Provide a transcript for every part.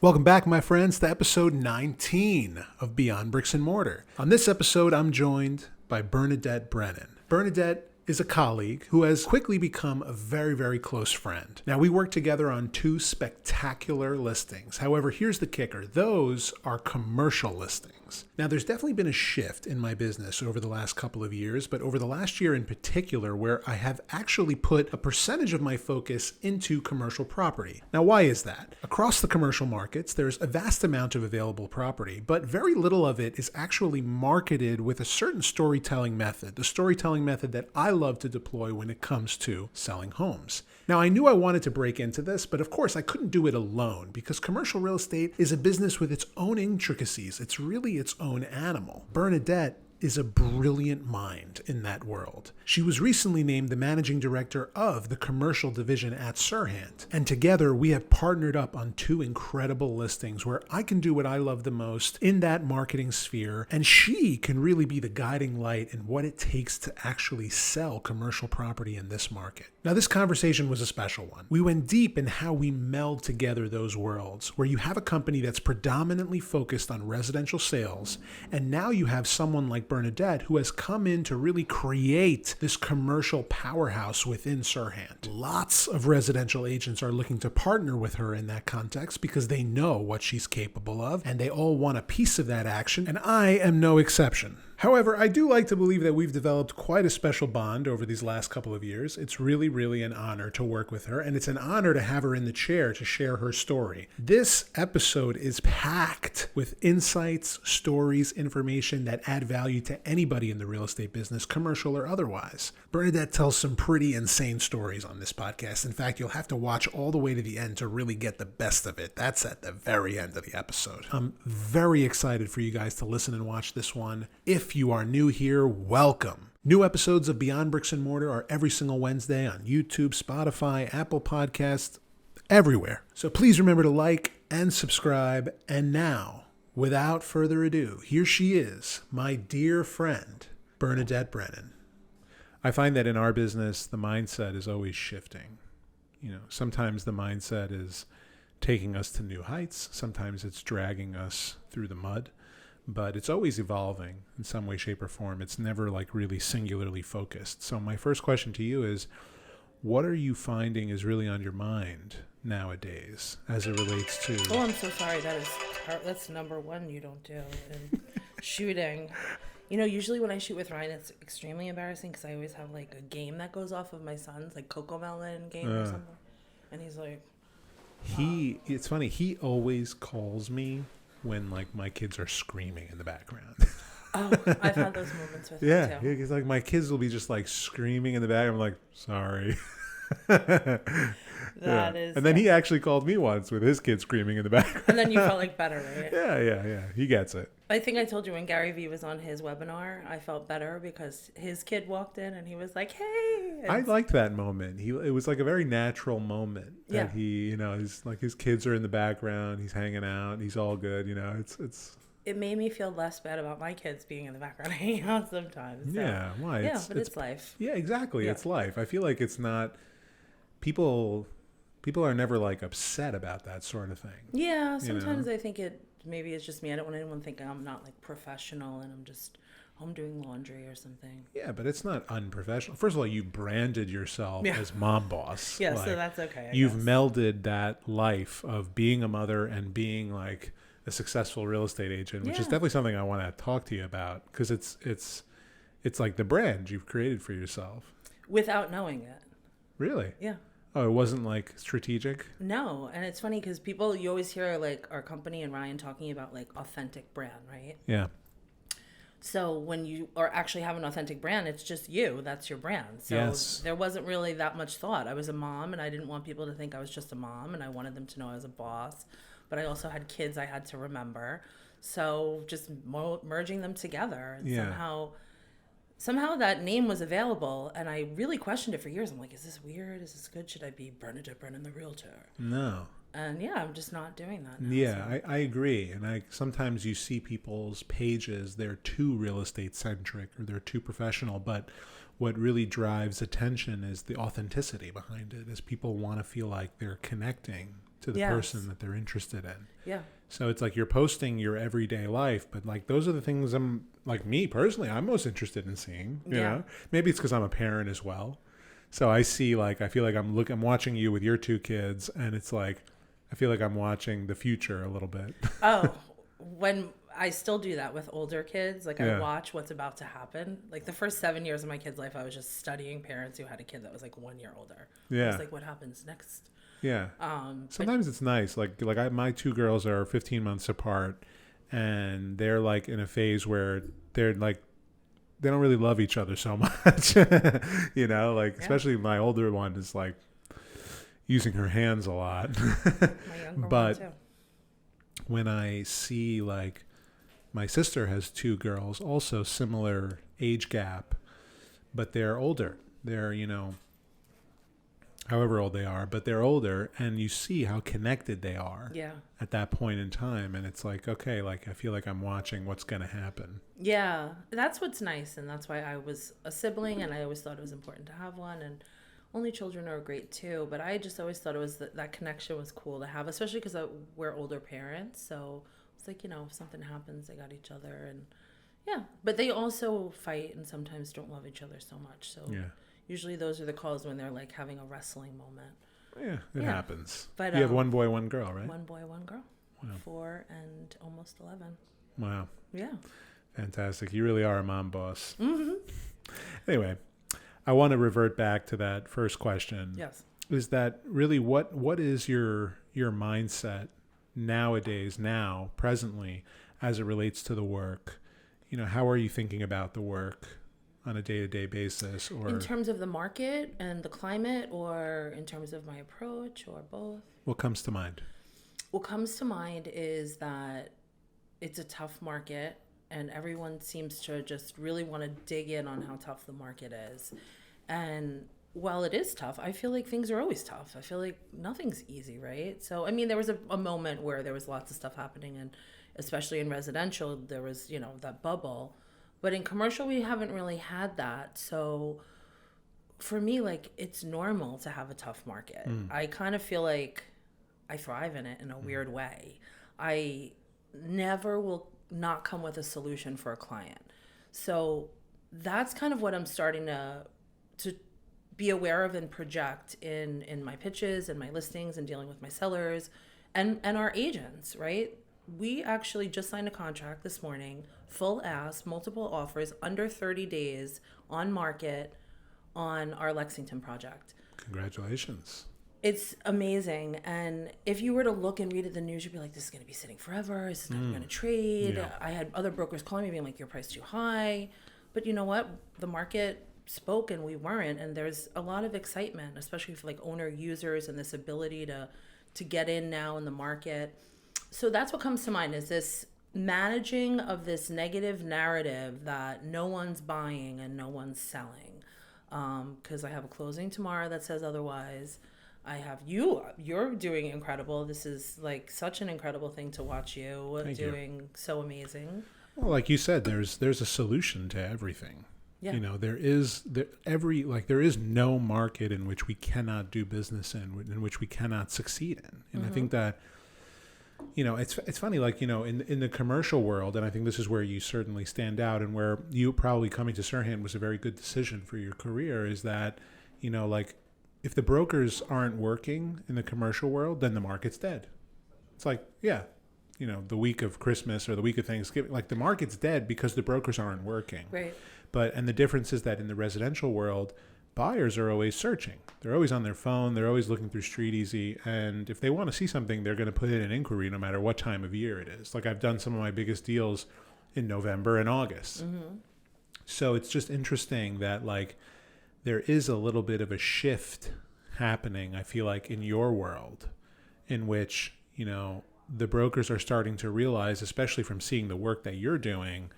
Welcome back, my friends, to episode 19 of Beyond Bricks and Mortar. On this episode, I'm joined by Bernadette Brennan. Bernadette is a colleague who has quickly become a very, very close friend. Now, we work together on two spectacular listings. However, here's the kicker. Those are commercial listings. Now, there's definitely been a shift in my business over the last couple of years, but over the last year in particular, where I have actually put a percentage of my focus into commercial property. Now, why is that? Across the commercial markets, there's a vast amount of available property, but very little of it is actually marketed with a certain storytelling method, the storytelling method that I love to deploy when it comes to selling homes. Now, I knew I wanted to break into this, but of course I couldn't do it alone because commercial real estate is a business with its own intricacies. It's really its own animal. Bernadette is a brilliant mind in that world. She was recently named the managing director of the commercial division at SERHANT. And together we have partnered up on two incredible listings where I can do what I love the most in that marketing sphere. And she can really be the guiding light in what it takes to actually sell commercial property in this market. Now, this conversation was a special one. We went deep in how we meld together those worlds, where you have a company that's predominantly focused on residential sales, and now you have someone like Bernadette who has come in to really create this commercial powerhouse within SERHANT. Lots of residential agents are looking to partner with her in that context because they know what she's capable of, and they all want a piece of that action, and I am no exception. However, I do like to believe that we've developed quite a special bond over these last couple of years. It's really an honor to work with her, and it's an honor to have her in the chair to share her story. This episode is packed with insights, stories, information that add value to anybody in the real estate business, commercial or otherwise. Bernadette tells some pretty insane stories on this podcast. In fact, you'll have to watch all the way to the end to really get the best of it. That's at the very end of the episode. I'm very excited for you guys to listen and watch this one. If you are new here, welcome. New episodes of Beyond Bricks and Mortar are every single Wednesday on YouTube, Spotify, Apple Podcasts, everywhere. So please remember to like and subscribe. And now, without further ado, here she is, my dear friend, Bernadette Brennan. I find that in our business, the mindset is always shifting. Sometimes the mindset is taking us to new heights. Sometimes it's dragging us through the mud. But it's always evolving in some way, shape, or form. It's never like really singularly focused. So my first question to you is, what are you finding is really on your mind nowadays as it relates to... Oh, I'm so sorry. That's number one you don't do in shooting. Usually when I shoot with Ryan, it's extremely embarrassing because I always have like a game that goes off of my son's, like Cocomelon game or something. And he's like... It's funny. He always calls me when like my kids are screaming in the background. Oh, I've had those moments with him too. Yeah, he's like, my kids will be just like screaming in the back. I'm like, sorry. That is. And then he actually called me once with his kid screaming in the background. And then you felt like better, right? Yeah. He gets it. I think I told you when Gary Vee was on his webinar, I felt better because his kid walked in and he was like, "Hey!" I liked that moment. It was like a very natural moment that he's like his kids are in the background, he's hanging out, he's all good. It's. It made me feel less bad about my kids being in the background hanging out sometimes. So. Yeah, why? Yeah, but it's life. Yeah, exactly. Yeah. It's life. I feel like it's not people are never like upset about that sort of thing. Yeah, sometimes I think maybe it's just me. I don't want anyone to think I'm not like professional and I'm just home doing laundry or something. Yeah, but it's not unprofessional. First of all, you branded yourself as mom boss. Yeah, so that's okay. You've melded that life of being a mother and being like a successful real estate agent, which is definitely something I want to talk to you about because it's like the brand you've created for yourself. Without knowing it. Really? Yeah. Oh, it wasn't like strategic? No. And it's funny because you always hear like our company and Ryan talking about like authentic brand, right? Yeah. So when you actually have an authentic brand, it's just you. That's your brand. So there wasn't really that much thought. I was a mom and I didn't want people to think I was just a mom and I wanted them to know I was a boss. But I also had kids I had to remember. So just merging them together and somehow that name was available, and I really questioned it for years. I'm like, is this weird? Is this good? Should I be Bernadette Brennan, the realtor? No. And I'm just not doing that now. Yeah, I agree. And sometimes you see people's pages, they're too real estate centric or they're too professional, but what really drives attention is the authenticity behind it, is people want to feel like they're connecting to the person that they're interested in. Yeah. So it's like you're posting your everyday life, but like those are the things I'm like me personally, I'm most interested in seeing, you know, maybe it's because I'm a parent as well. So I see like, I feel like I'm watching you with your 2 kids, and it's like, I feel like I'm watching the future a little bit. Oh, when I still do that with older kids, like I watch what's about to happen. Like the first 7 years of my kid's life, I was just studying parents who had a kid that was like 1 year older. Yeah. I was like, what happens next? Yeah. Sometimes it's nice. My 2 girls are 15 months apart, and they're like in a phase where they're like, they don't really love each other so much, you know, like especially my older one is like using her hands a lot. My younger one too. When I see like my sister has 2 girls, also similar age gap, but they're older. They're, you know, however old they are, but they're older, and you see how connected they are at that point in time. And it's like, okay, like I feel like I'm watching what's going to happen. Yeah, that's what's nice. And that's why I was a sibling, and I always thought it was important to have one. And only children are great too. But I just always thought it was that connection was cool to have, especially because we're older parents. So it's like, you know, if something happens, they got each other. And yeah, but they also fight and sometimes don't love each other so much. So usually those are the calls when they're like having a wrestling moment. Yeah, it happens. But you have 1 boy, 1 girl, right? 1 boy, 1 girl. Wow. 4 and almost 11. Wow. Yeah. Fantastic. You really are a mom boss. Mm-hmm. Anyway, I want to revert back to that first question. Yes. Is that really what is your mindset nowadays, presently, as it relates to the work? You know, how are you thinking about the work on a day-to-day basis? Or in terms of the market and the climate, or in terms of my approach, or both? What comes to mind? What comes to mind is that it's a tough market, and everyone seems to just really want to dig in on how tough the market is. And while it is tough, I feel like things are always tough. I feel like nothing's easy, right? So, I mean, there was a moment where there was lots of stuff happening, and especially in residential, there was, you know, that bubble. But in commercial, we haven't really had that. So for me, like, it's normal to have a tough market. I kind of feel like I thrive in it in a weird way. I never will not come with a solution for a client. So that's kind of what I'm starting to be aware of and project in my pitches and my listings and dealing with my sellers and our agents, right? We actually just signed a contract this morning, full ask, multiple offers, under 30 days on market on our Lexington project. Congratulations. It's amazing. And if you were to look and read the news, you'd be like, this is going to be sitting forever. This is never going to trade. Yeah. I had other brokers calling me being like, your price too high. But you know what? The market spoke and we weren't. And there's a lot of excitement, especially for like owner users and this ability to get in now in the market. So that's what comes to mind, is this managing of this negative narrative that no one's buying and no one's selling. Because I have a closing tomorrow that says otherwise. I have you're doing incredible. This is like such an incredible thing to watch you doing. So amazing. Well, like you said, there's a solution to everything. Yeah. You know, there is no market in which we cannot do business in which we cannot succeed in. And I think that, you know, it's funny, like, you know, in the commercial world, and I think this is where you certainly stand out and where you probably coming to SERHANT was a very good decision for your career, is that, you know, like, if the brokers aren't working in the commercial world, then the market's dead. It's like, yeah, you know, the week of Christmas or the week of Thanksgiving, like the market's dead because the brokers aren't working. Right. And the difference is that in the residential world, buyers are always searching. They're always on their phone. They're always looking through StreetEasy. And if they want to see something, they're going to put in an inquiry no matter what time of year it is. Like, I've done some of my biggest deals in November and August. Mm-hmm. So it's just interesting that, like, there is a little bit of a shift happening, I feel like, in your world, in which, you know, the brokers are starting to realize, especially from seeing the work that you're doing,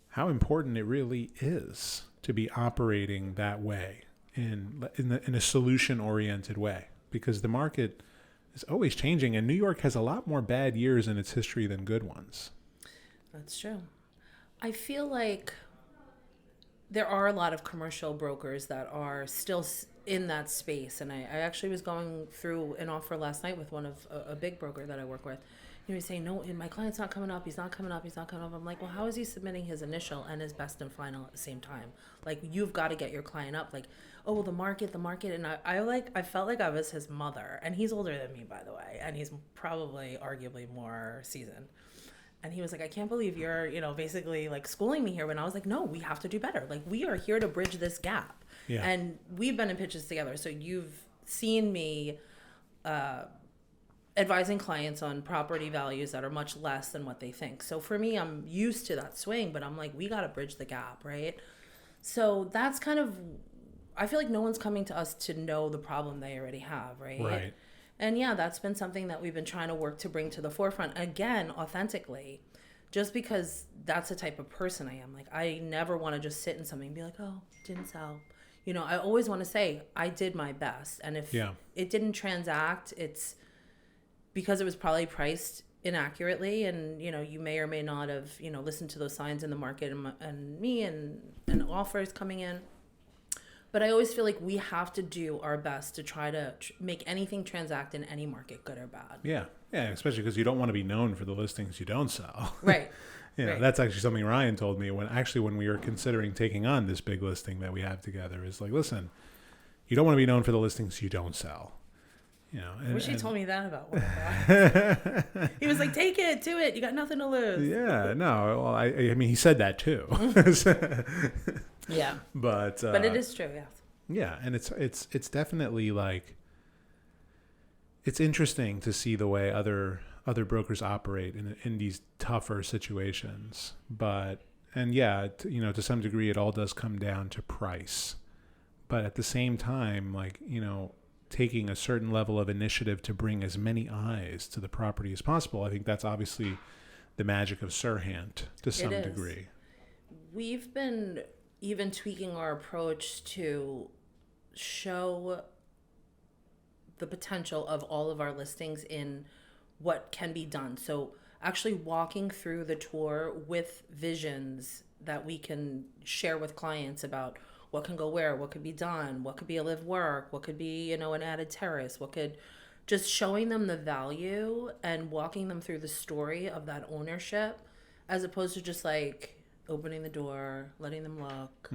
how important it really is to be operating that way in a solution-oriented way, because the market is always changing, and New York has a lot more bad years in its history than good ones. That's true. I feel like there are a lot of commercial brokers that are still in that space. And I actually was going through an offer last night with one of a big broker that I work with. He was saying, no, my client's not coming up. He's not coming up. He's not coming up. I'm like, well, how is he submitting his initial and his best and final at the same time? Like, you've got to get your client up. Like, oh, well, the market. And I felt like I was his mother. And he's older than me, by the way. And he's probably arguably more seasoned. And he was like, I can't believe you're, basically like schooling me here. When I was like, no, we have to do better. Like, we are here to bridge this gap. Yeah. And we've been in pitches together. So you've seen me advising clients on property values that are much less than what they think. So for me, I'm used to that swing, but I'm like, we got to bridge the gap, right? So that's kind of, I feel like no one's coming to us to know the problem they already have, right? Right. And yeah, that's been something that we've been trying to work to bring to the forefront, again, authentically, just because that's the type of person I am. Like, I never want to just sit in something and be like, oh, didn't sell. I always want to say, I did my best. And if it didn't transact, it's because it was probably priced inaccurately, and you may or may not have listened to those signs in the market and me and offers coming in. But I always feel like we have to do our best to try to make anything transact in any market, good or bad. Yeah, especially because you don't want to be known for the listings you don't sell. Right. Right. That's actually something Ryan told me when we were considering taking on this big listing that we have together. Is like, listen, you don't want to be known for the listings you don't sell. I wish he told me that about one. He was like, take it, do it. You got nothing to lose. Yeah, no. Well, I mean, he said that too. Yeah. But it is true, yes. Yeah, and it's definitely like, it's interesting to see the way other brokers operate in these tougher situations. To some degree, it all does come down to price. But at the same time, like, taking a certain level of initiative to bring as many eyes to the property as possible. I think that's obviously the magic of SERHANT to some degree. We've been even tweaking our approach to show the potential of all of our listings in what can be done. So actually walking through the tour with visions that we can share with clients about what can go where, what could be done, what could be a live work, what could be, an added terrace, just showing them the value and walking them through the story of that ownership, as opposed to just like opening the door, letting them look,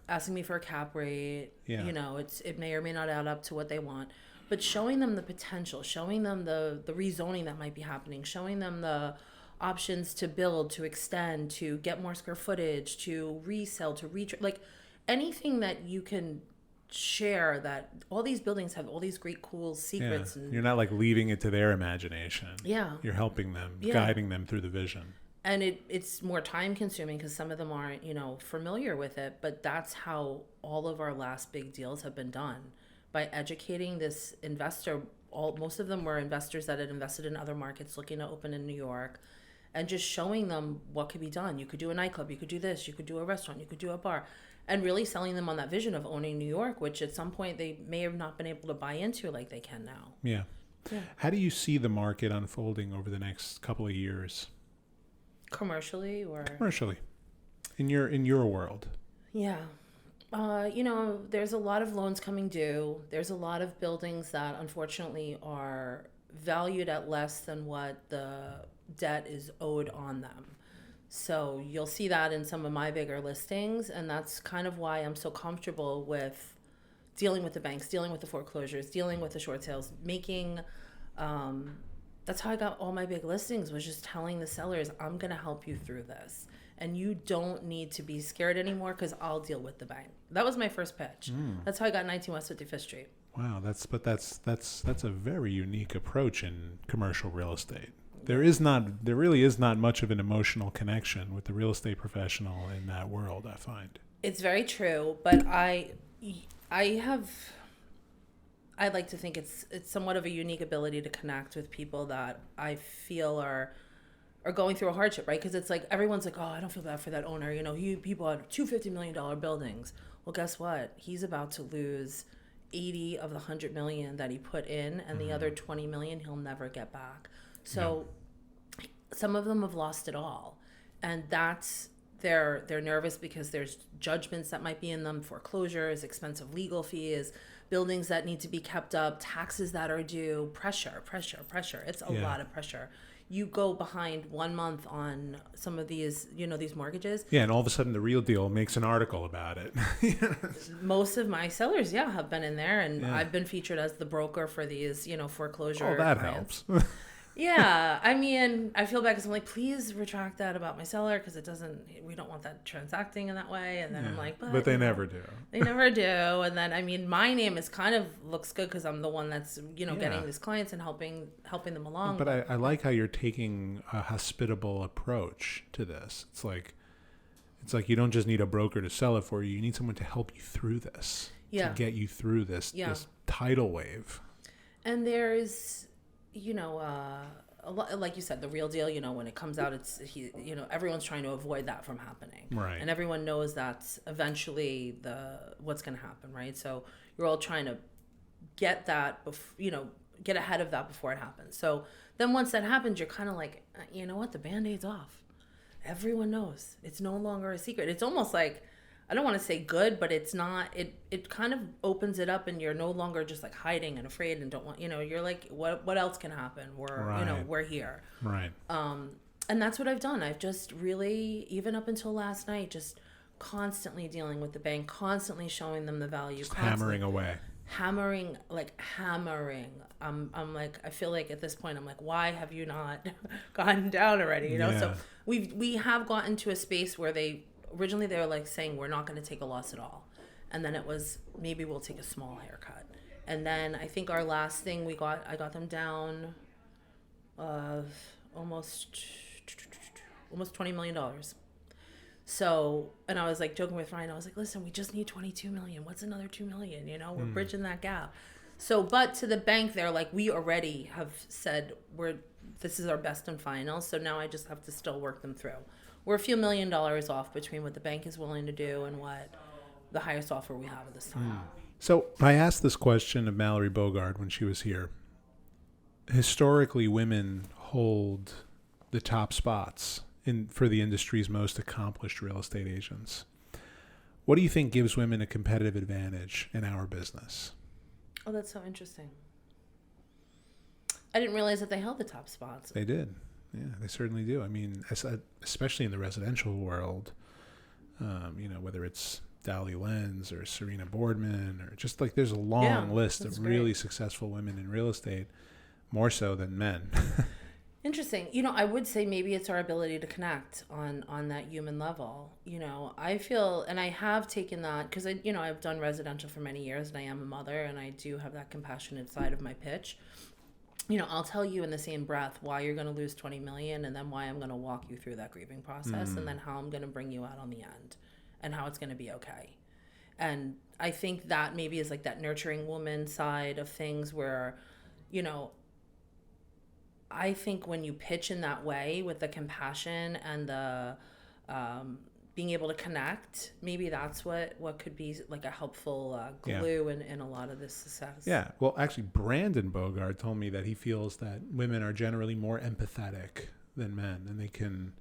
asking me for a cap rate. It may or may not add up to what they want, but showing them the potential, showing them the rezoning that might be happening, showing them the options to build, to extend, to get more square footage, to resell, to like anything that you can share, that all these buildings have all these great cool secrets. And you're not like leaving it to their imagination. Yeah. You're helping them, guiding them through the vision. And it's more time consuming because some of them aren't, familiar with it, but that's how all of our last big deals have been done, by educating this investor. Most of them were investors that had invested in other markets looking to open in New York, and just showing them what could be done. You could do a nightclub, you could do this, you could do a restaurant, you could do a bar. And really selling them on that vision of owning New York, which at some point they may have not been able to buy into like they can now. Yeah. How do you see the market unfolding over the next couple of years? Commercially. In your world. Yeah. There's a lot of loans coming due. There's a lot of buildings that unfortunately are valued at less than what the debt is owed on them. So you'll see that in some of my bigger listings, and that's kind of why I'm so comfortable with dealing with the banks, dealing with the foreclosures, dealing with the short sales, making that's how I got all my big listings, was just telling the sellers, I'm going to help you through this, and you don't need to be scared anymore because I'll deal with the bank. That was my first pitch. That's how I got 19 West 55th Street. Wow, that's a very unique approach in commercial real estate. There really is not much of an emotional connection with the real estate professional in that world, I find. It's very true, but I like to think it's somewhat of a unique ability to connect with people that I feel are going through a hardship, right? Because it's like everyone's like, oh, I don't feel bad for that owner. People had two $50 million buildings. Well, guess what? He's about to lose 80 of the 100 million that he put in, and the other 20 million he'll never get back. So some of them have lost it all, and that's they're nervous because there's judgments that might be in them, foreclosures, expensive legal fees, buildings that need to be kept up, taxes that are due, pressure. It's a lot of pressure. You go behind 1 month on some of these, these mortgages. Yeah, and all of a sudden the Real Deal makes an article about it. Most of my sellers, have been in there, and I've been featured as the broker for these, foreclosure. Oh, that clients. helps. Yeah, I mean, I feel bad because I'm like, please retract that about my seller because we don't want that transacting in that way. And then I'm like, but they never do. They never do. And then, I mean, my name is kind of looks good because I'm the one that's, getting these clients and helping them along. But I like how you're taking a hospitable approach to this. It's like you don't just need a broker to sell it for you. You need someone to help you through this, to get you through this tidal wave. And there's, a lot, like you said, the Real Deal, when it comes out, everyone's trying to avoid that from happening. Right. And everyone knows that's eventually what's going to happen, right? So you're all trying to get that, get ahead of that before it happens. So then once that happens, you're kind of like, you know what? The Band-Aid's off. Everyone knows. It's no longer a secret. It's almost like, I don't want to say good, but it's not, it kind of opens it up and you're no longer just like hiding and afraid and don't want, you're like, what else can happen? We're here. Right. And that's what I've done. I've just really, even up until last night, just constantly dealing with the bank, constantly showing them the value. Just hammering away. Hammering. I'm like, I feel like at this point, I'm like, why have you not gotten down already? So we have gotten to a space where originally they were like saying we're not going to take a loss at all, and then it was maybe we'll take a small haircut, and then I think our last thing I got them down almost $20 million. So, and I was like joking with Ryan, I was like, listen, we just need 22 million. What's another 2 million? We're bridging that gap. So, but to the bank, they're like, we already have said this is our best and final. So now I just have to still work them through. We're a few $1 million off between what the bank is willing to do and what the highest offer we have at this time. So I asked this question of Mallory Bogard when she was here. Historically, women hold the top spots for the industry's most accomplished real estate agents. What do you think gives women a competitive advantage in our business? Oh, that's so interesting. I didn't realize that they held the top spots. They did. Yeah, they certainly do. I mean, especially in the residential world, whether it's Dali Lenz or Serena Boardman or just like there's a long list of really successful women in real estate, more so than men. Interesting. I would say maybe it's our ability to connect on that human level. I feel, and I have taken that because I've done residential for many years and I am a mother and I do have that compassionate side of my pitch. I'll tell you in the same breath why you're going to lose 20 million and then why I'm going to walk you through that grieving process and then how I'm going to bring you out on the end and how it's going to be okay. And I think that maybe is like that nurturing woman side of things where, I think when you pitch in that way with the compassion and the being able to connect, maybe that's what could be like a helpful glue in a lot of this success. Yeah. Well, actually, Brandon Bogard told me that he feels that women are generally more empathetic than men and they can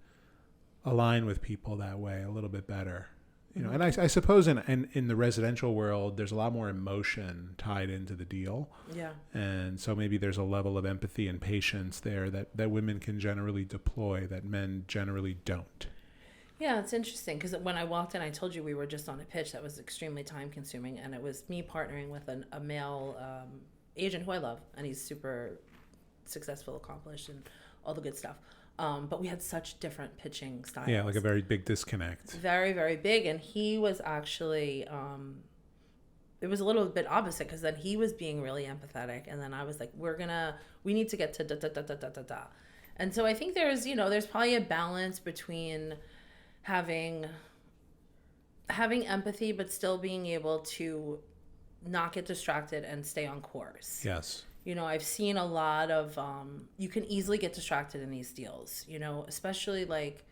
align with people that way a little bit better. And I suppose in the residential world, there's a lot more emotion tied into the deal. Yeah. And so maybe there's a level of empathy and patience there that women can generally deploy that men generally don't. Yeah, it's interesting because when I walked in, I told you we were just on a pitch that was extremely time consuming, and it was me partnering with a male agent who I love, and he's super successful, accomplished, and all the good stuff. But we had such different pitching styles. Yeah, like a very big disconnect. Very, very big. And he was actually, it was a little bit opposite because then he was being really empathetic. And then I was like, we need to get to da. And so I think there's probably a balance between having empathy, but still being able to not get distracted and stay on course. Yes. I've seen a lot of, you can easily get distracted in these deals, especially like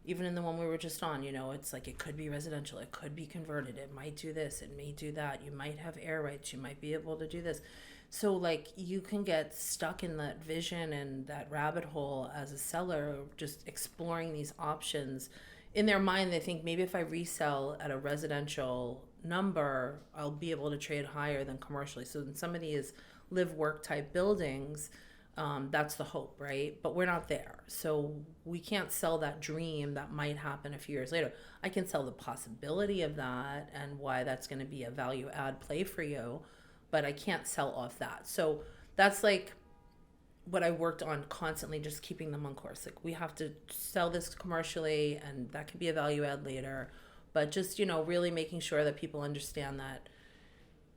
even in the one we were just on, it's like it could be residential, it could be converted, it might do this, it may do that, you might have air rights, you might be able to do this. So like you can get stuck in that vision and that rabbit hole as a seller, just exploring these options in their mind, they think maybe if I resell at a residential number, I'll be able to trade higher than commercially. So in some of these live work type buildings, that's the hope, right? But we're not there. So we can't sell that dream that might happen a few years later. I can sell the possibility of that and why that's going to be a value add play for you, but I can't sell off that. So that's like what I worked on constantly, just keeping them on course. Like, we have to sell this commercially, and that could be a value add later. But just, really making sure that people understand that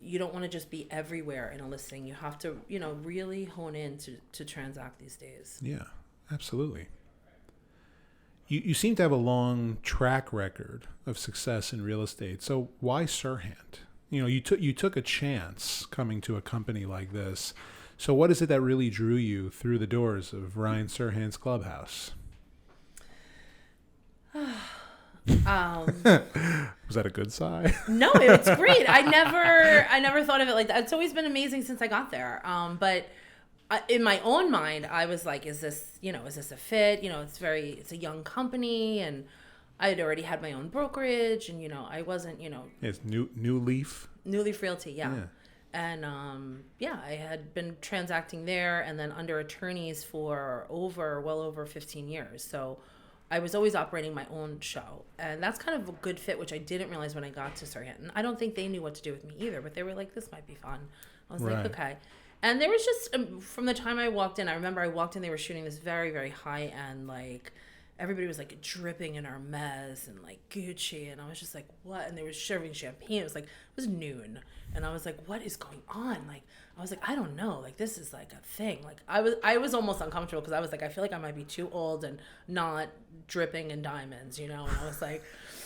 you don't want to just be everywhere in a listing. You have to, really hone in to transact these days. Yeah, absolutely. You seem to have a long track record of success in real estate. So why SERHANT? You took a chance coming to a company like this. So what is it that really drew you through the doors of Ryan Serhant's clubhouse? Was that a good sigh? No, it's great. I never thought of it like that. It's always been amazing since I got there. But in my own mind, I was like, is this a fit? It's a young company, and I had already had my own brokerage, and I wasn't, It's New Leaf Realty, yeah. And I had been transacting there and then under attorneys for well over 15 years. So I was always operating my own show. And that's kind of a good fit, which I didn't realize when I got to SERHANT. And I don't think they knew what to do with me either, but they were like, this might be fun. I was like, okay. And there was just, from the time I walked in, I remember I walked in, they were shooting this very, very high-end, like, everybody was like dripping in Hermes and like Gucci, and I was just like, what? And they were serving champagne. It was noon, and I was like, what is going on? Like, I was like, I don't know. Like, this is like a thing. Like, I was almost uncomfortable because I was like, I feel like I might be too old and not dripping in diamonds, And I was like,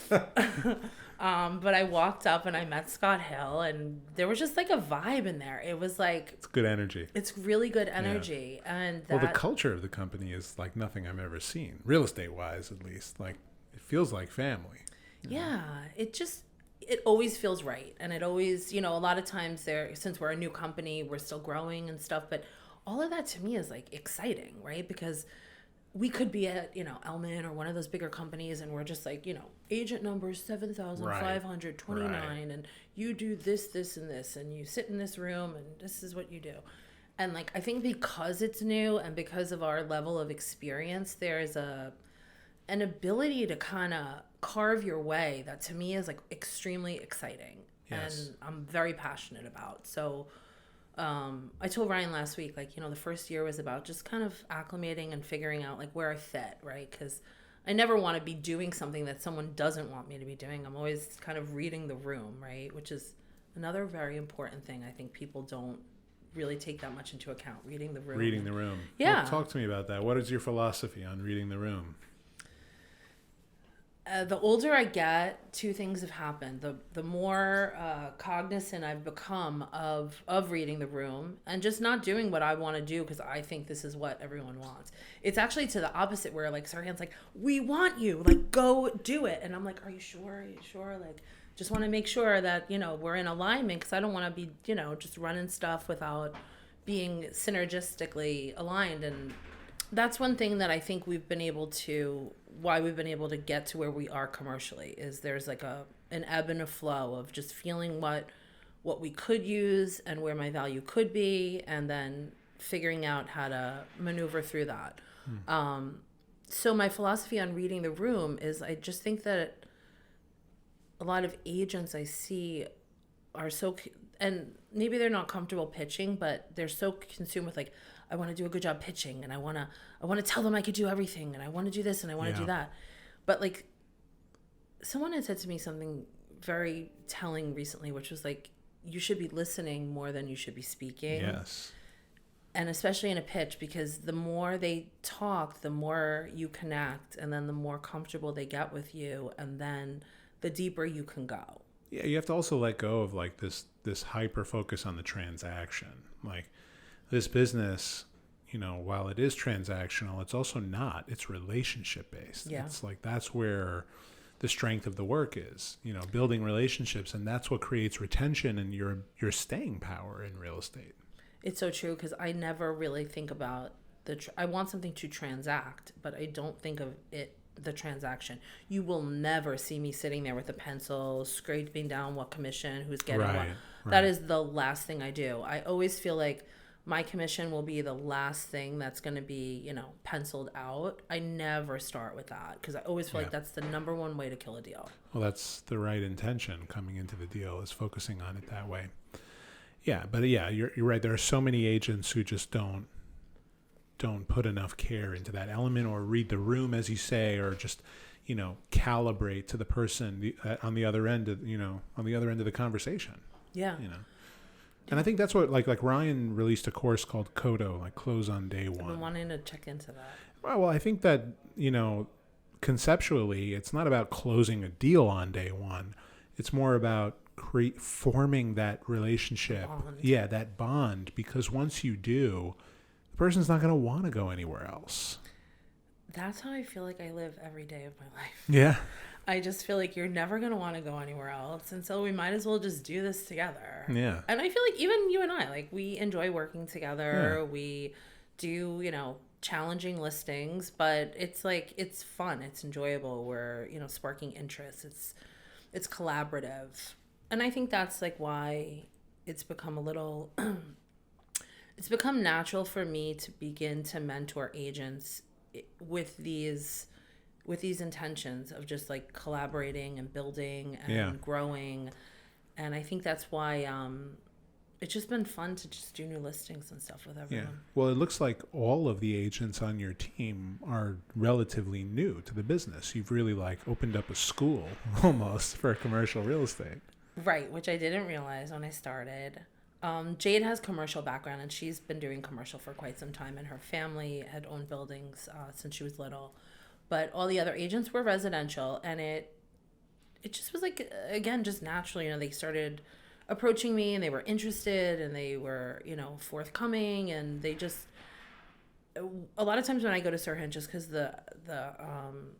but I walked up and I met Scott Hill, and there was just like a vibe in there. It was like, it's good energy. It's really good energy. Yeah. And the culture of the company is like nothing I've ever seen, real estate wise, at least. Like, it feels like family. Yeah. It always feels right. And it always, a lot of times since we're a new company, we're still growing and stuff, but all of that to me is like exciting, right? Because we could be at, Elman or one of those bigger companies, and we're just like, agent number 7,529, right. And you do this, and this, and you sit in this room, and this is what you do. And like, I think because it's new and because of our level of experience, there's an ability to kind of carve your way that to me is like extremely exciting. Yes. And I'm very passionate about. So I told Ryan last week, like, the first year was about just kind of acclimating and figuring out like where I fit, right? Because I never want to be doing something that someone doesn't want me to be doing. I'm always kind of reading the room, right? Which is another very important thing. I think people don't really take that much into account, reading the room. Yeah. Well, talk to me about that. What is your philosophy on reading the room? The older I get, two things have happened. The more cognizant I've become of reading the room and just not doing what I want to do because I think this is what everyone wants. It's actually to the opposite, where like SERHANT's like, we want you, like, go do it. And I'm like, are you sure? Like, just want to make sure that, we're in alignment, because I don't want to be, just running stuff without being synergistically aligned. And that's one thing that I think why we've been able to get to where we are commercially, is there's like an ebb and a flow of just feeling what we could use and where my value could be, and then figuring out how to maneuver through that. So my philosophy on reading the room is, I just think that a lot of agents I see are and maybe they're not comfortable pitching, but they're so consumed with like, I want to do a good job pitching, and I want to tell them I could do everything, and I want to do this, and I want to do that. But like, someone had said to me something very telling recently, which was like, you should be listening more than you should be speaking. Yes. And especially in a pitch, because the more they talk, the more you connect, and then the more comfortable they get with you, and then the deeper you can go. Yeah, you have to also let go of like this hyper focus on the transaction. Like, this business, while it is transactional, it's also not. It's relationship based. Yeah. It's like, that's where the strength of the work is, building relationships, and that's what creates retention and your staying power in real estate. It's so true, because I never really think about I want something to transact, but I don't think of it the transaction. You will never see me sitting there with a pencil, scraping down what commission, who's getting what. Right. That is the last thing I do. I always feel like my commission will be the last thing that's going to be, you know, penciled out. I never start with that because I always feel like that's the number one way to kill a deal. Well, that's the right intention coming into the deal, is focusing on it that way. Yeah, but yeah, you're right. There are so many agents who just don't put enough care into that element, or read the room, as you say, or just, you know, calibrate to the person on the other end of, you know, on the other end of the conversation. Yeah. You know. And I think that's what, like Ryan released a course called Kodo, like close on day one. I've been wanting to check into that. Well, I think that, you know, conceptually, it's not about closing a deal on day one. It's more about forming that relationship. Bond. Yeah, that bond. Because once you do, the person's not going to want to go anywhere else. That's how I feel like I live every day of my life. Yeah. I just feel like you're never going to want to go anywhere else. And so we might as well just do this together. Yeah. And I feel like even you and I, like, we enjoy working together. Yeah. We do, you know, challenging listings, but it's like, it's fun. It's enjoyable. We're, you know, sparking interest. It's collaborative. And I think that's like why it's become a little, it's become natural for me to begin to mentor agents with these intentions of just like collaborating and building and growing. And I think that's why it's just been fun to just do new listings and stuff with everyone. Yeah. Well, it looks like all of the agents on your team are relatively new to the business. You've really like opened up a school almost for commercial real estate. Right, which I didn't realize when I started. Jade has commercial background, and she's been doing commercial for quite some time, and her family had owned buildings since she was little. But all the other agents were residential, and it just was like, again, just naturally, you know, they started approaching me and they were interested and they were, you know, forthcoming, and they just, a lot of times when I go to SERHANT, just because the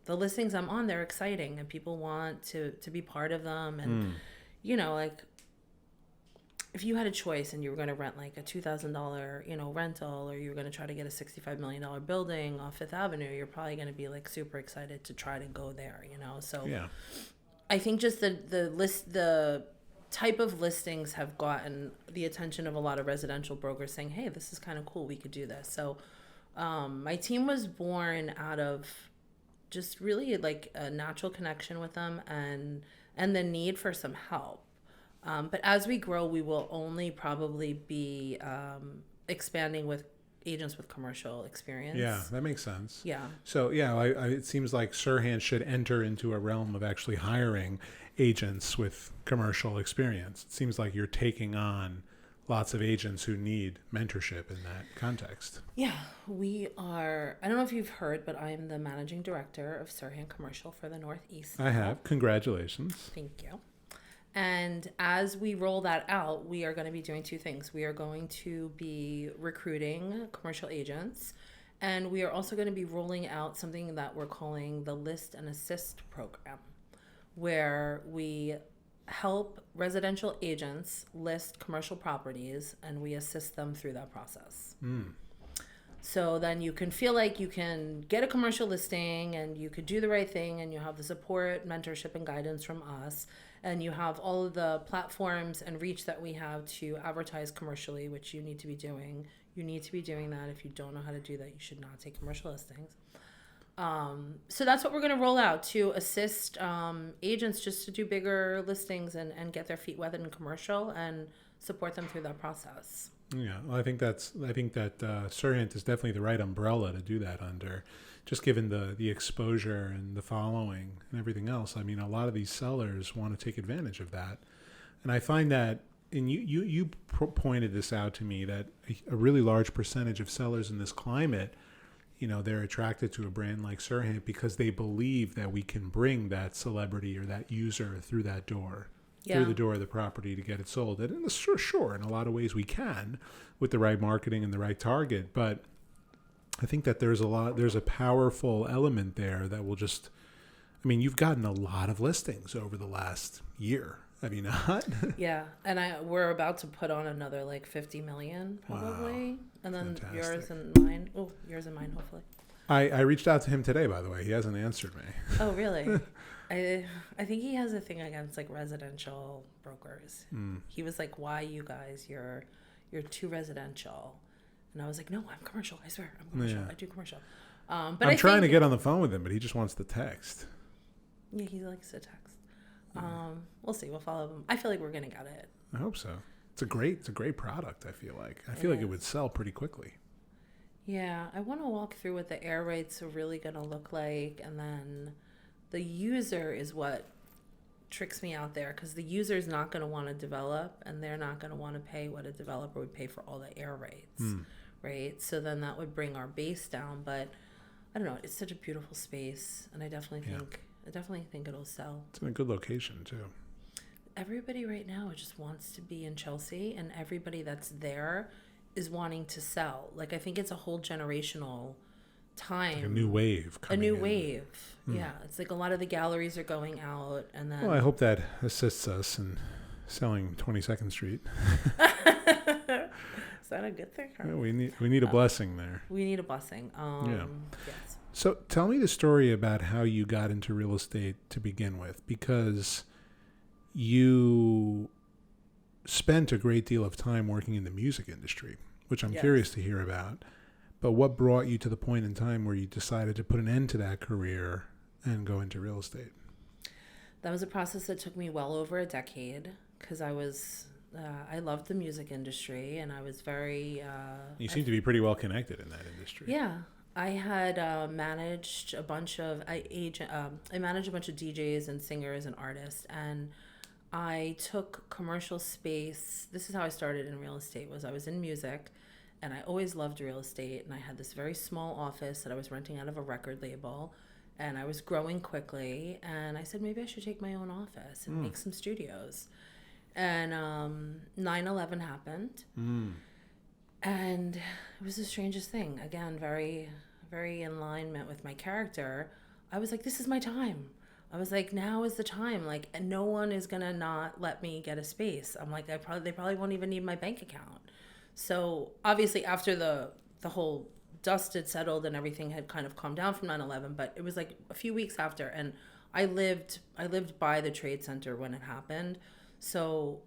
listings I'm on, they're exciting and people want to be part of them. And, you know, like, if you had a choice and you were going to rent like a $2,000, you know, rental, or you were going to try to get a $65 million building off Fifth Avenue, you're probably going to be like super excited to try to go there, you know? So yeah. I think just the type of listings have gotten the attention of a lot of residential brokers saying, hey, this is kind of cool. We could do this. So my team was born out of just really like a natural connection with them and the need for some help. But as we grow, we will only probably be expanding with agents with commercial experience. Yeah, that makes sense. Yeah. So, yeah, it seems like SERHANT should enter into a realm of actually hiring agents with commercial experience. It seems like you're taking on lots of agents who need mentorship in that context. Yeah, we are. I don't know if you've heard, but I am the managing director of SERHANT Commercial for the Northeast. I have. Congratulations. Thank you. And as we roll that out, we are going to be doing two things. We are going to be recruiting commercial agents, and we are also going to be rolling out something that we're calling the List and Assist program, where we help residential agents list commercial properties, and we assist them through that process. So then you can feel like you can get a commercial listing and you could do the right thing, and you have the support, mentorship, and guidance from us. And you have all of the platforms and reach that we have to advertise commercially, which you need to be doing. You need to be doing that. If you don't know how to do that, you should not take commercial listings. So that's what we're going to roll out to assist agents just to do bigger listings and get their feet wet in commercial and support them through that process. Yeah, well, I think that SERHANT is definitely the right umbrella to do that under, just given the exposure and the following and everything else. I mean, a lot of these sellers want to take advantage of that, and I find that, and you pointed this out to me, that a really large percentage of sellers in this climate, you know, they're attracted to a brand like SERHANT because they believe that we can bring that celebrity or that user through that door. Through the door of the property to get it sold. And sure, in a lot of ways we can with the right marketing and the right target. But I think that there's a powerful element there that will just, I mean, you've gotten a lot of listings over the last year. Have you not? Yeah. And we're about to put on another like 50 million probably. Wow. And then yours and mine, hopefully. I reached out to him today, by the way. He hasn't answered me. Oh, really? I think he has a thing against like residential brokers. He was like, "Why you guys? You're too residential." And I was like, "No, I'm commercial. I swear, I'm commercial. I do commercial." But I'm trying to get on the phone with him, but he just wants to text. Yeah, he likes to text. We'll see. We'll follow him. I feel like we're gonna get it. I hope so. It's a great product. I feel like it would sell pretty quickly. Yeah, I want to walk through what the air rates are really gonna look like, and then the user is what tricks me out there, because the user is not going to want to develop, and they're not going to want to pay what a developer would pay for all the air rates, right? So then that would bring our base down. But I don't know. It's such a beautiful space, and I definitely think it'll sell. It's in a good location too. Everybody right now just wants to be in Chelsea, and everybody that's there is wanting to sell. Like, I think it's a whole generational time. Like a new wave coming in. Yeah, it's like a lot of the galleries are going out, and then... Well, I hope that assists us in selling 22nd Street. Is that a good thing? Yeah, we need a blessing there. We need a blessing. Yes. So tell me the story about how you got into real estate to begin with, because you spent a great deal of time working in the music industry, which I'm curious to hear about. But what brought you to the point in time where you decided to put an end to that career and go into real estate? That was a process that took me well over a decade, because I loved the music industry, and I was very... You seem to be pretty well connected in that industry. Yeah. I had managed a bunch of... I managed a bunch of DJs and singers and artists, and I took commercial space. This is how I started in real estate. I was in music, and I always loved real estate, and I had this very small office that I was renting out of a record label, and I was growing quickly, and I said, maybe I should take my own office and make some studios. And 9/11 happened, and it was the strangest thing. Again, very, very in alignment with my character. I was like, this is my time. I was like, now is the time. Like, and no one is gonna not let me get a space. I'm like, they probably won't even need my bank account. So obviously after the whole dust had settled and everything had kind of calmed down from 9/11, but it was like a few weeks after, and I lived by the Trade Center when it happened. So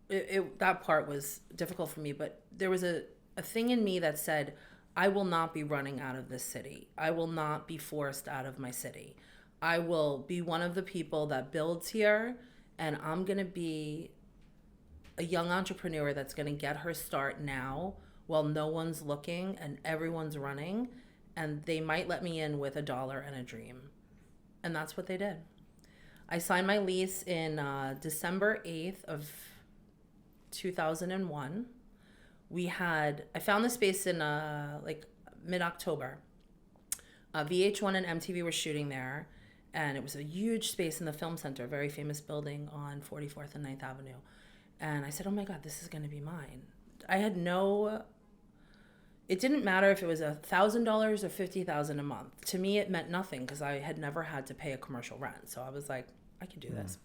that part was difficult for me, but there was a thing in me that said, I will not be running out of this city. I will not be forced out of my city. I will be one of the people that builds here, and I'm going to be a young entrepreneur that's going to get her start now while no one's looking and everyone's running, and they might let me in with $1 and a dream. And that's what they did. I signed my lease in December 8th of 2001. I found the space in like mid-October. VH1 and MTV were shooting there, and it was a huge space in the Film Center, a very famous building on 44th and 9th Avenue. And I said, oh my God, this is going to be mine. It didn't matter if it was $1,000 or $50,000 a month. To me, it meant nothing, because I had never had to pay a commercial rent. So I was like, I can do this.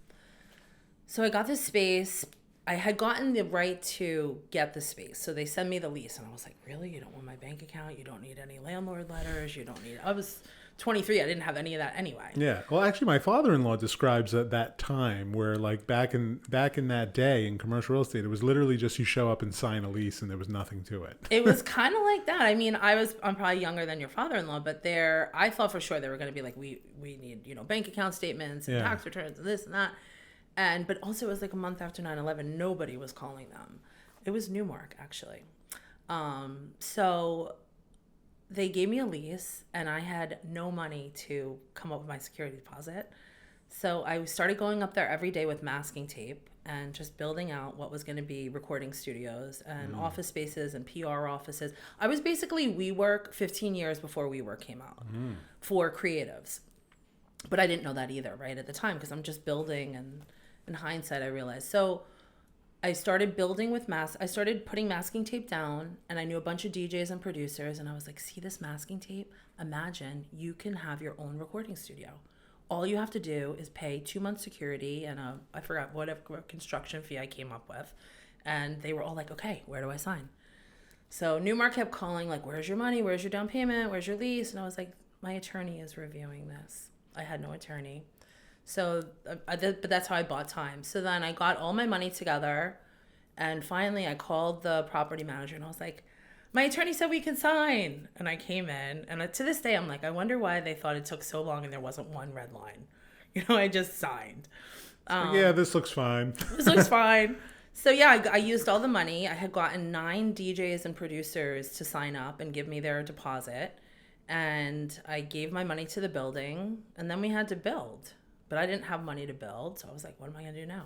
So I got this space. I had gotten the right to get the space. So they sent me the lease, and I was like, really? You don't want my bank account? You don't need any landlord letters? I was 23. I didn't have any of that anyway. Yeah. Well, actually, my father-in-law describes that time where, like, back in that day in commercial real estate, it was literally just you show up and sign a lease, and there was nothing to it. It was kind of like that. I mean, I'm probably younger than your father-in-law, but I thought for sure they were going to be like, we need, bank account statements and tax returns and this and that. But also it was like a month after 9/11, nobody was calling them. It was Newmark, actually. So they gave me a lease, and I had no money to come up with my security deposit. So I started going up there every day with masking tape and just building out what was going to be recording studios and office spaces and PR offices. I was basically WeWork 15 years before WeWork came out for creatives. But I didn't know that either, right, at the time, because I'm just building, and in hindsight, I realized. So I started building with I started putting masking tape down, and I knew a bunch of DJs and producers, and I was like, see this masking tape? Imagine you can have your own recording studio. All you have to do is pay 2 months security and I forgot whatever construction fee I came up with. And they were all like, okay, where do I sign? So Newmark kept calling, like, where's your money? Where's your down payment? Where's your lease? And I was like, my attorney is reviewing this. I had no attorney. So, but that's how I bought time. So then I got all my money together, and finally I called the property manager and I was like, my attorney said we can sign. And I came in, and to this day I'm like, I wonder why they thought it took so long and there wasn't one red line. I just signed. Yeah, this looks fine. This looks fine. So yeah, I used all the money. I had gotten 9 DJs and producers to sign up and give me their deposit. And I gave my money to the building, and then we had to build. But I didn't have money to build, so I was like, what am I going to do now?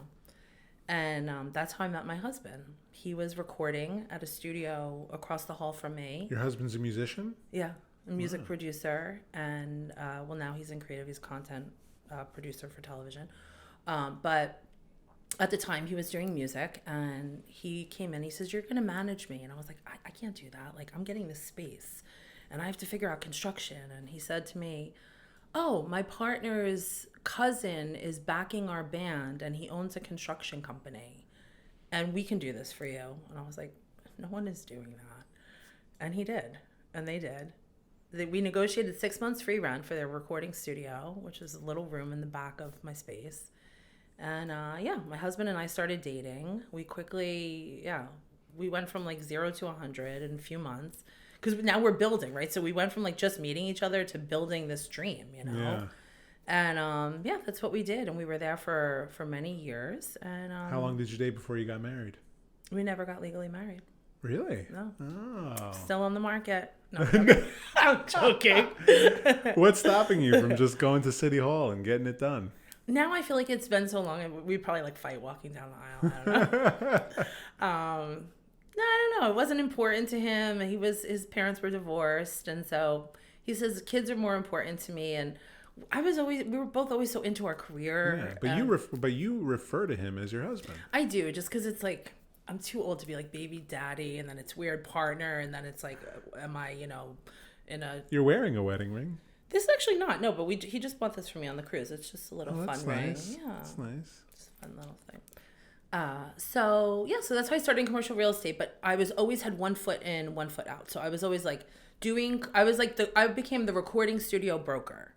And that's how I met my husband. He was recording at a studio across the hall from me. Your husband's a musician? Yeah, a music producer. And, now he's in creative. He's a content producer for television. But at the time, he was doing music, and he came in. He says, you're going to manage me. And I was like, I can't do that. Like, I'm getting this space, and I have to figure out construction. And he said to me, oh, my partner's cousin is backing our band, and he owns a construction company, and we can do this for you. And I was like, no one is doing that. And he did, and they did. We negotiated 6 months free rent for their recording studio, which is a little room in the back of my space. And my husband and I started dating. We quickly, we went from like 0 to 100 in a few months. Because now we're building, right? So we went from like just meeting each other to building this dream, Yeah. And that's what we did. And we were there for many years. And how long did you date before you got married? We never got legally married. Really? No. Oh. Still on the market. No, I'm joking. What's stopping you from just going to City Hall and getting it done? Now I feel like it's been so long. We'd probably like fight walking down the aisle. I don't know. No, I don't know. It wasn't important to him. His parents were divorced, and so he says kids are more important to me. And we were both always so into our career. Yeah, but you refer to him as your husband. I do, just because it's like I'm too old to be like baby daddy, and then it's weird partner, and then it's like, am I, in a? You're wearing a wedding ring. This is actually not. No, but he just bought this for me on the cruise. It's just a little fun ring. Yeah, that's nice. It's a fun little thing. So that's how I started in commercial real estate, but I always had 1 foot in, 1 foot out. So I was always like I became the recording studio broker.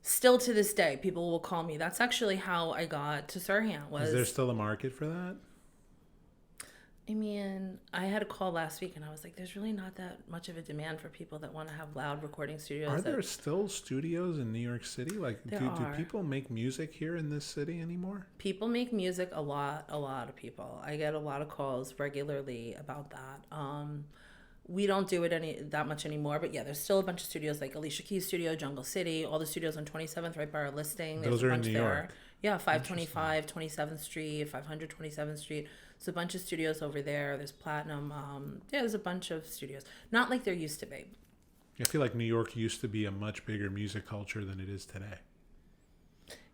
Still to this day, people will call me. That's actually how I got to SERHANT. Is there still a market for that? I mean, I had a call last week, and I was like, there's really not that much of a demand for people that want to have loud recording studios. Are there still studios in New York City? Like, do people make music here in this city anymore? People make music a lot of people. I get a lot of calls regularly about that. We don't do it that much anymore, but yeah, there's still a bunch of studios like Alicia Keys' studio, Jungle City, all the studios on 27th, right by our listing. Those are in New York. Yeah, 525, 27th Street, 500 27th Street. There's a bunch of studios over there. There's Platinum. There's a bunch of studios. Not like there used to be. I feel like New York used to be a much bigger music culture than it is today.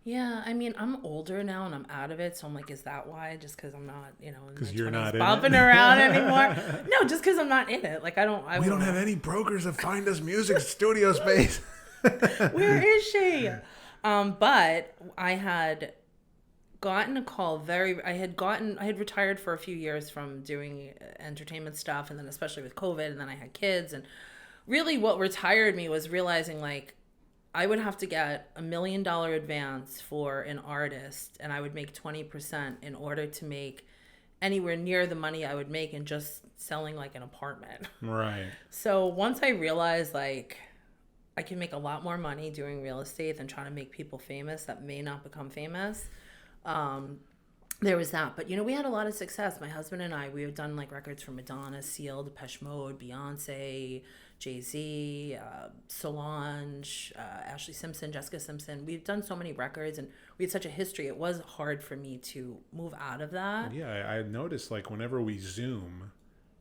Yeah, I mean, I'm older now and I'm out of it, so I'm like, is that why? Just because I'm not, because you're not bopping around anymore? No, just because I'm not in it. Like, we don't have any brokers that find us music studio space. Where is she? But I had gotten a call I had retired for a few years from doing entertainment stuff, and then especially with COVID, and then I had kids, and really what retired me was realizing like I would have to get $1 million advance for an artist, and I would make 20% in order to make anywhere near the money I would make in just selling like an apartment. Right. So once I realized like I can make a lot more money doing real estate than trying to make people famous that may not become famous, there was that. But we had a lot of success. My husband and I, we have done like records for Madonna, Seal, Depeche Mode, Beyonce, Jay-Z, Solange, Ashley Simpson, Jessica Simpson. We've done so many records, and we had such a history. It was hard for me to move out of that. Yeah, I noticed like whenever we Zoom,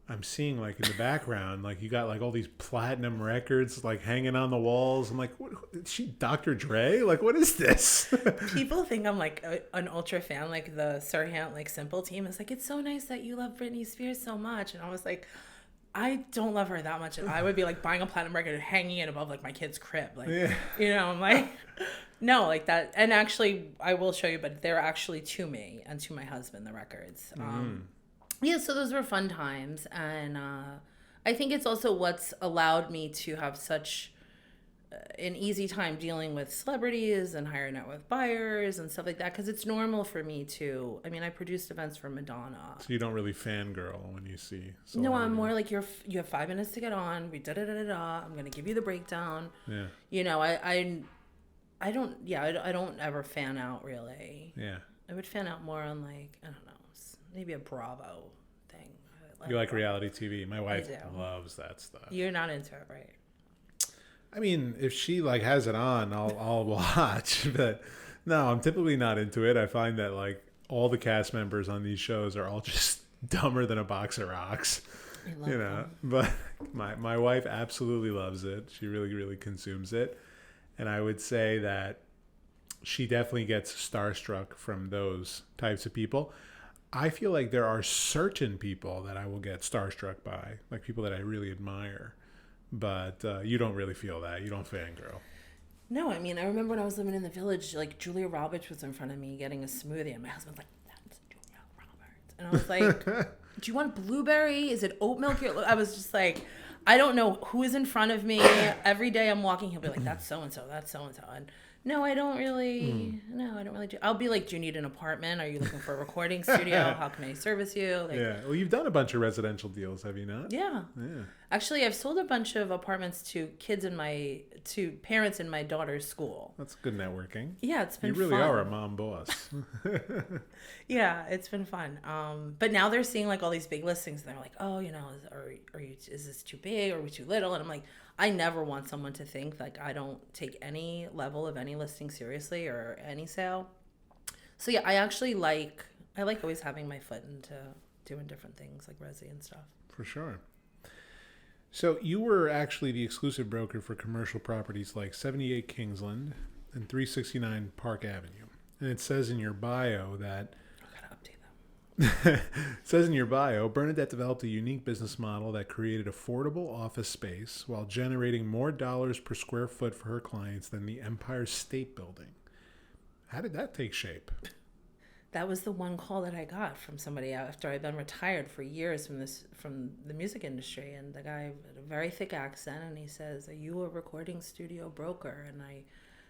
I'm seeing like in the background, like you got like all these platinum records like hanging on the walls. I'm like, what is she, Dr. Dre? Like, what is this? People think I'm like an ultra fan, like the SERHANT like Simple team. It's like, it's so nice that you love Britney Spears so much. And I was like, I don't love her that much. And I would be like buying a platinum record and hanging it above like my kid's crib. Like, I'm like, no, like that. And actually, I will show you, but they're actually to me and to my husband, the records. Yeah, so those were fun times. And I think it's also what's allowed me to have such an easy time dealing with celebrities and higher net worth buyers and stuff like that, because it's normal for me to. I mean, I produced events for Madonna. So you don't really fangirl when you see. No, I'm more like you have 5 minutes to get on. We da da da da da. I'm gonna give you the breakdown. Yeah. You know, I don't. Yeah, I don't ever fan out really. Yeah. I would fan out more on like, I don't know, maybe a Bravo thing. You like reality TV? My wife loves that stuff. You're not into it, right? I mean, if she like has it on, I'll watch. But no, I'm typically not into it. I find that like all the cast members on these shows are all just dumber than a box of rocks. I love them. But my wife absolutely loves it. She really, really consumes it. And I would say that she definitely gets starstruck from those types of people. I feel like there are certain people that I will get starstruck by, like people that I really admire. But you don't really feel that. You don't fangirl. No, I mean, I remember when I was living in the Village, like Julia Roberts was in front of me getting a smoothie, and my husband's like, "That's Julia Roberts," and I was like, "Do you want blueberry? Is it oat milk?" I was just like, I don't know who is in front of me. Every day I'm walking, he'll be like, "That's so and so. That's so and so," and no, I don't really. No, I don't really do. I'll be like, "Do you need an apartment? Are you looking for a recording studio? How can I service you?" Like, yeah. Well, you've done a bunch of residential deals, have you not? Yeah. Yeah. Actually, I've sold a bunch of apartments to parents in my daughter's school. That's good networking. Yeah, it's been fun. You really are a mom boss. Yeah, it's been fun. But now they're seeing like all these big listings, and they're like, "Oh, is this too big or are we too little?" And I'm like, I never want someone to think like I don't take any level of any listing seriously or any sale. So yeah, I actually like always having my foot into doing different things like resi and stuff. For sure. So you were actually the exclusive broker for commercial properties like 78 Kingsland and 369 Park Avenue. And it says in your bio that... I gotta update them. It says in your bio, Bernadette developed a unique business model that created affordable office space while generating more dollars per square foot for her clients than the Empire State Building. How did that take shape? That was the one call that I got from somebody after I'd been retired for years from the music industry, and the guy had a very thick accent, and he says, "Are you a recording studio broker?" And I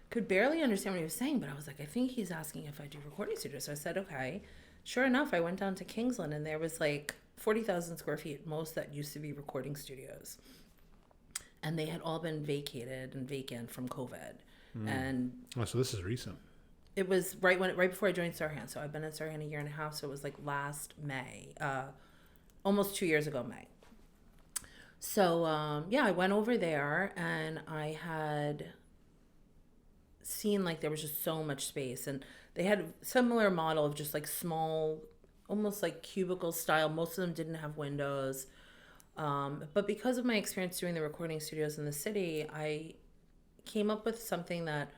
could barely understand what he was saying, but I was like, I think he's asking if I do recording studios. So I said, okay. Sure enough, I went down to Kingsland, and there was like 40,000 square feet, most that used to be recording studios, and they had all been vacated and vacant from COVID. And so this is recent. It was right before I joined SERHANT. So I've been at SERHANT a year and a half. So it was like last May, almost 2 years ago, May. So I went over there, and I had seen like there was just so much space, and they had a similar model of just like small, almost like cubicle style. Most of them didn't have windows. But because of my experience doing the recording studios in the city, I came up with something that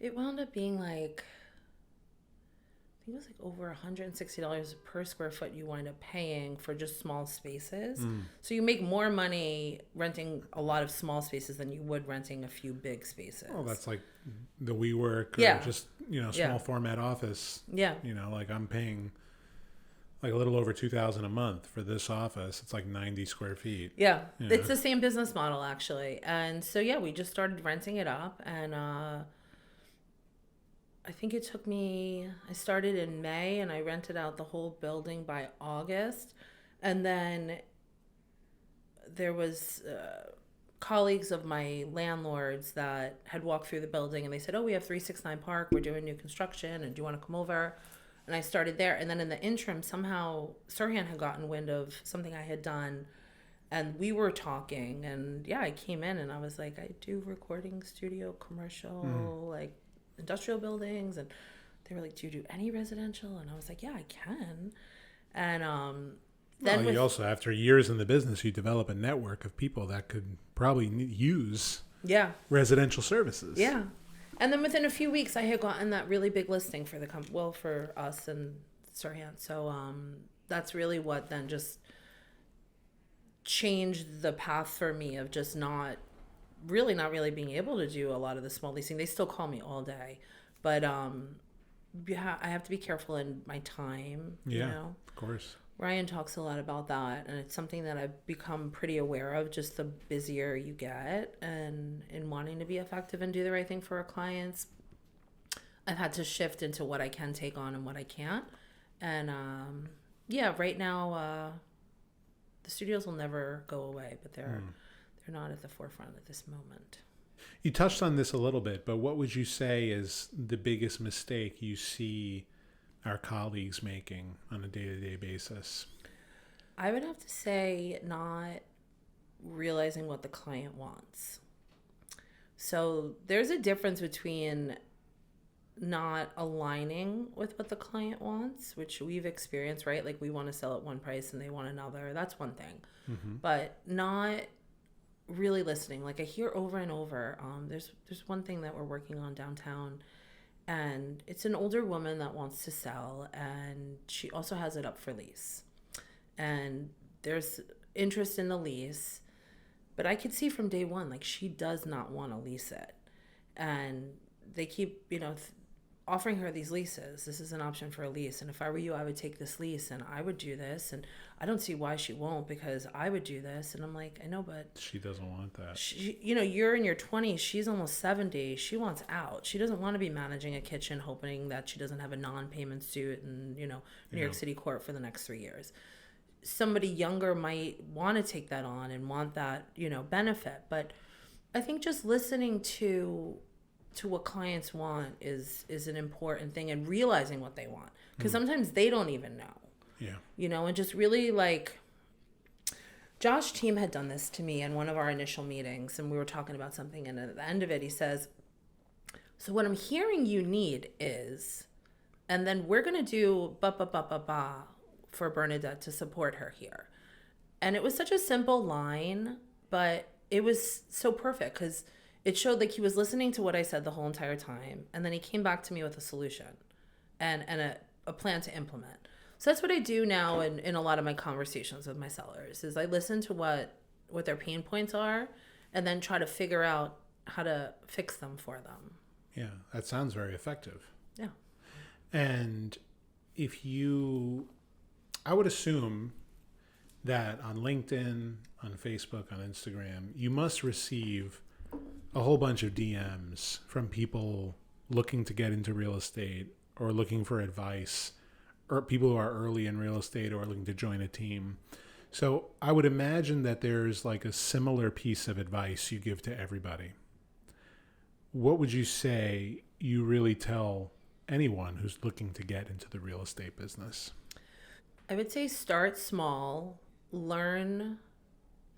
it wound up being like, I think it was like over $160 per square foot you wind up paying for just small spaces. So you make more money renting a lot of small spaces than you would renting a few big spaces. Oh, that's like the WeWork or just, small format office. Yeah. Like I'm paying like a little over $2,000 a month for this office. It's like 90 square feet. Yeah. It's the same business model actually. And so, we just started renting it up, and I think it took me, I started in May, and I rented out the whole building by August. And then there was colleagues of my landlords that had walked through the building, and they said, "Oh, we have 369 Park. We're doing new construction, and do you want to come over?" And I started there. And then in the interim, somehow SERHANT had gotten wind of something I had done, and we were talking. And I came in, and I was like, I do recording studio, commercial, like industrial buildings. And they were like, "Do you do any residential?" And I was like, "Yeah, I can." And then you also, after years in the business, you develop a network of people that could probably use residential services. Yeah. And then within a few weeks, I had gotten that really big listing for the for us and SERHANT. So that's really what then just changed the path for me of just not really being able to do a lot of the small leasing. They still call me all day, but I have to be careful in my time. Yeah, of course. Ryan talks a lot about that, and it's something that I've become pretty aware of, just the busier you get and in wanting to be effective and do the right thing for our clients. I've had to shift into what I can take on and what I can't. And yeah, right now the studios will never go away, but they're not at the forefront at this moment. You touched on this a little bit, but what would you say is the biggest mistake you see our colleagues making on a day-to-day basis? I would have to say not realizing what the client wants. So there's a difference between not aligning with what the client wants, which we've experienced, right? Like we want to sell at one price and they want another. That's one thing. But not really listening. Like I hear over and over, there's one thing that we're working on downtown, and it's an older woman that wants to sell, and she also has it up for lease. And there's interest in the lease, but I could see from day one, like she does not want to lease it. And they keep, offering her these leases. This is an option for a lease. And if I were you, I would take this lease and I would do this. And I don't see why she won't, because I would do this. And I'm like, I know, but she doesn't want that. She, you're in your 20s. She's almost 70. She wants out. She doesn't want to be managing a kitchen, hoping that she doesn't have a non-payment suit in, New York City court for the next 3 years. Somebody younger might want to take that on and want that, benefit. But I think just listening to what clients want is an important thing, and realizing what they want, because sometimes they don't even know. And just really, like, Josh Team had done this to me in one of our initial meetings, and we were talking about something, and at the end of it he says, so what I'm hearing you need is, and then we're going to do ba for Bernadette to support her here. And it was such a simple line, but it was so perfect, because it showed like he was listening to what I said the whole entire time. And then he came back to me with a solution and a plan to implement. So that's what I do now in a lot of my conversations with my sellers, is I listen to what their pain points are and then try to figure out how to fix them for them. Yeah, that sounds very effective. Yeah. And I would assume that on LinkedIn, on Facebook, on Instagram, you must receive a whole bunch of DMs from people looking to get into real estate or looking for advice, or people who are early in real estate or looking to join a team. So I would imagine that there's like a similar piece of advice you give to everybody. What would you say you really tell anyone who's looking to get into the real estate business? I would say start small, learn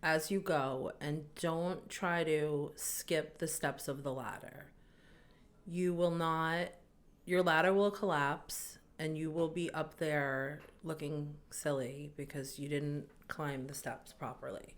as you go, and don't try to skip the steps of the ladder. Your ladder will collapse and you will be up there looking silly because you didn't climb the steps properly.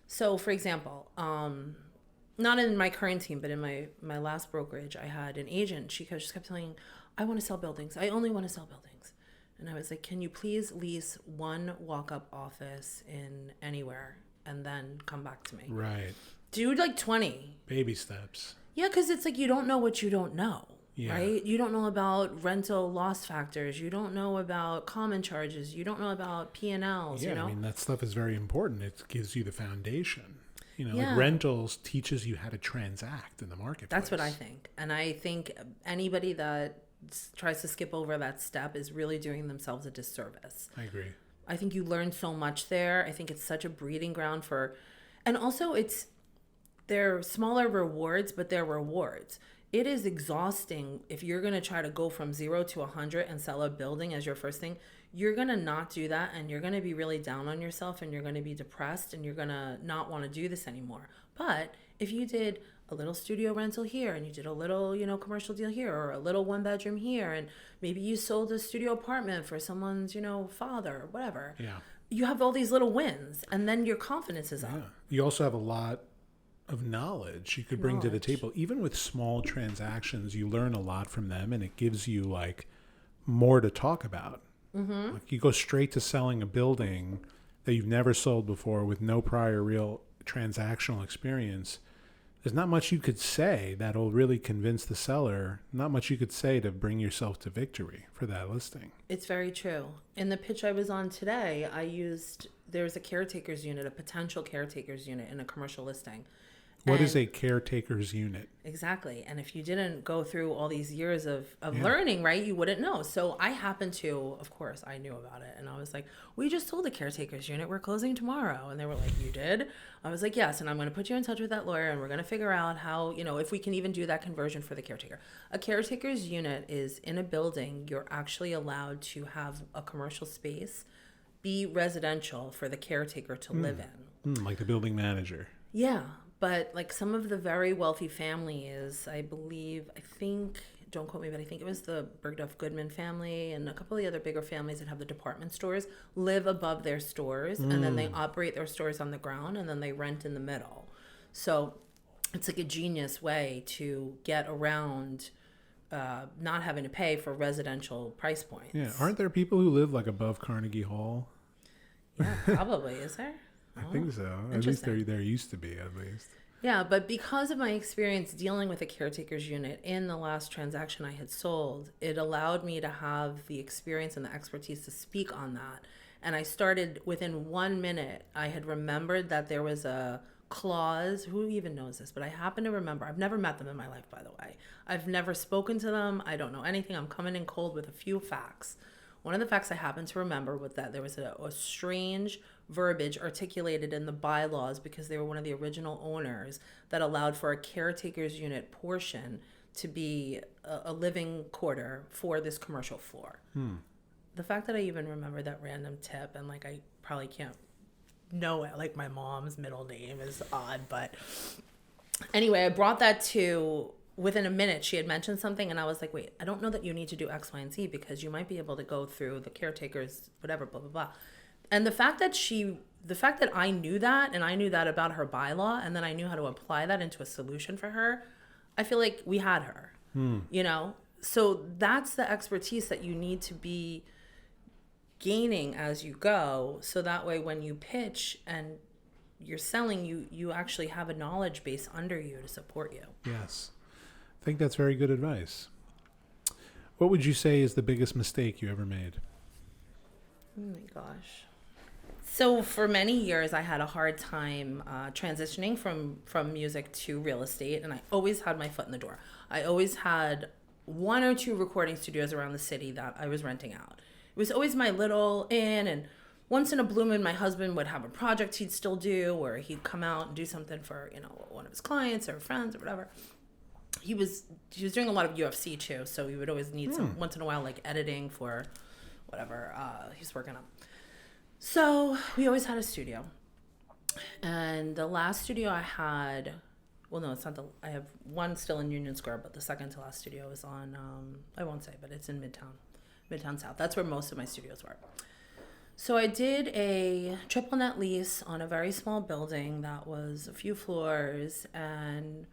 So for example, not in my current team, but in my last brokerage, I had an agent. She just kept telling, I want to sell buildings. I only want to sell buildings. And I was like, can you please lease one walk-up office in anywhere and then come back to me? Right. Do like 20. Baby steps. Yeah, because it's like you don't know what you don't know, right? You don't know about rental loss factors. You don't know about common charges. You don't know about P&Ls, I mean, that stuff is very important. It gives you the foundation. Like rentals teaches you how to transact in the marketplace. That's what I think. And I think anybody that tries to skip over that step is really doing themselves a disservice. I agree. I think you learn so much there. I think it's such a breeding ground and also they're smaller rewards, but they're rewards. It is exhausting if you're going to try to go from 0 to 100 and sell a building as your first thing. You're going to not do that, and you're going to be really down on yourself, and you're going to be depressed, and you're going to not want to do this anymore. But if you did a little studio rental here, and you did a little, commercial deal here, or a little 1-bedroom here, and maybe you sold a studio apartment for someone's, father or whatever. Yeah. You have all these little wins, and then your confidence is up. Yeah. You also have a lot of knowledge you could bring to the table. Even with small transactions, you learn a lot from them, and it gives you like more to talk about. Mm-hmm. Like you go straight to selling a building that you've never sold before with no prior real transactional experience. there's not much you could say that'll really convince the seller, not much you could say to bring yourself to victory for that listing. It's very true. In the pitch I was on today, there's a caretaker's unit, a potential caretaker's unit in a commercial listing. What is a caretaker's unit? Exactly. And if you didn't go through all these years of learning, right, you wouldn't know. So I happened to, of course, I knew about it. And I was like, we just sold a caretaker's unit. We're closing tomorrow. And they were like, you did? I was like, yes. And I'm going to put you in touch with that lawyer. And we're going to figure out how, if we can even do that conversion for the caretaker. A caretaker's unit is in a building. You're actually allowed to have a commercial space be residential for the caretaker to live in. Like the building manager. Yeah. But like some of the very wealthy families, don't quote me, but I think it was the Bergdorf Goodman family and a couple of the other bigger families that have the department stores live above their stores, and then they operate their stores on the ground, and then they rent in the middle. So it's like a genius way to get around not having to pay for residential price points. Yeah. Aren't there people who live like above Carnegie Hall? Yeah, probably. Is there? I think so. At least there used to be, at least. Yeah, but because of my experience dealing with a caretaker's unit in the last transaction I had sold, it allowed me to have the experience and the expertise to speak on that. And I started within 1 minute, I had remembered that there was a clause. Who even knows this? But I happen to remember. I've never met them in my life, by the way. I've never spoken to them. I don't know anything. I'm coming in cold with a few facts. One of the facts I happen to remember was that there was a strange verbiage articulated in the bylaws because they were one of the original owners that allowed for a caretaker's unit portion to be a living quarter for this commercial floor. The fact that I even remember that random tip, and like I probably can't know it, like my mom's middle name is odd, but anyway, I brought that to... Within a minute, she had mentioned something, and I was like, wait, I don't know that you need to do X, Y, and Z because you might be able to go through the caretakers, whatever, blah, blah, blah. And the fact that I knew that, and I knew that about her bylaw, and then I knew how to apply that into a solution for her, I feel like we had her, So that's the expertise that you need to be gaining as you go. So that way when you pitch and you're selling, you actually have a knowledge base under you to support you. Yes. I think that's very good advice. What would you say is the biggest mistake you ever made? Oh my gosh. So for many years, I had a hard time transitioning from music to real estate, and I always had my foot in the door. I always had 1 or 2 recording studios around the city that I was renting out. It was always my little in, and once in a blue moon, my husband would have a project he'd still do, or he'd come out and do something for one of his clients or friends or whatever. He was doing a lot of UFC too, so he would always need some once in a while, like editing for whatever he's working on. So we always had a studio, and the last studio I had, well, no, it's not I have one still in Union Square, but the second to last studio is on I won't say, but it's in Midtown South. That's where most of my studios were. So I did a triple net lease on a very small building that was a few floors, and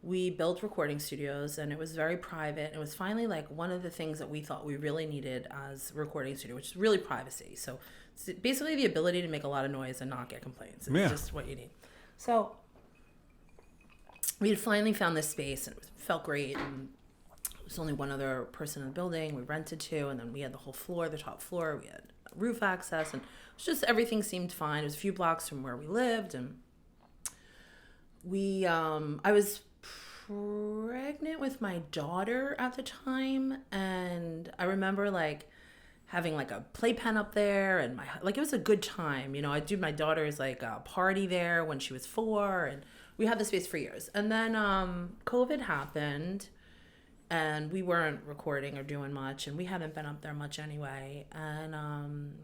we built recording studios, and it was very private. It was finally like one of the things that we thought we really needed as a recording studio, which is really privacy. So it's basically the ability to make a lot of noise and not get complaints. It's just what you need. So we had finally found this space, and it felt great. And there was only one other person in the building we rented to, and then we had the whole floor, the top floor. We had roof access, and it was just everything seemed fine. It was a few blocks from where we lived, and I was pregnant with my daughter at the time, and I remember like having like a playpen up there, and it was a good time. I do my daughter's like a party there when she was 4, and we had the space for years. And then COVID happened, and we weren't recording or doing much, and we hadn't been up there much anyway. And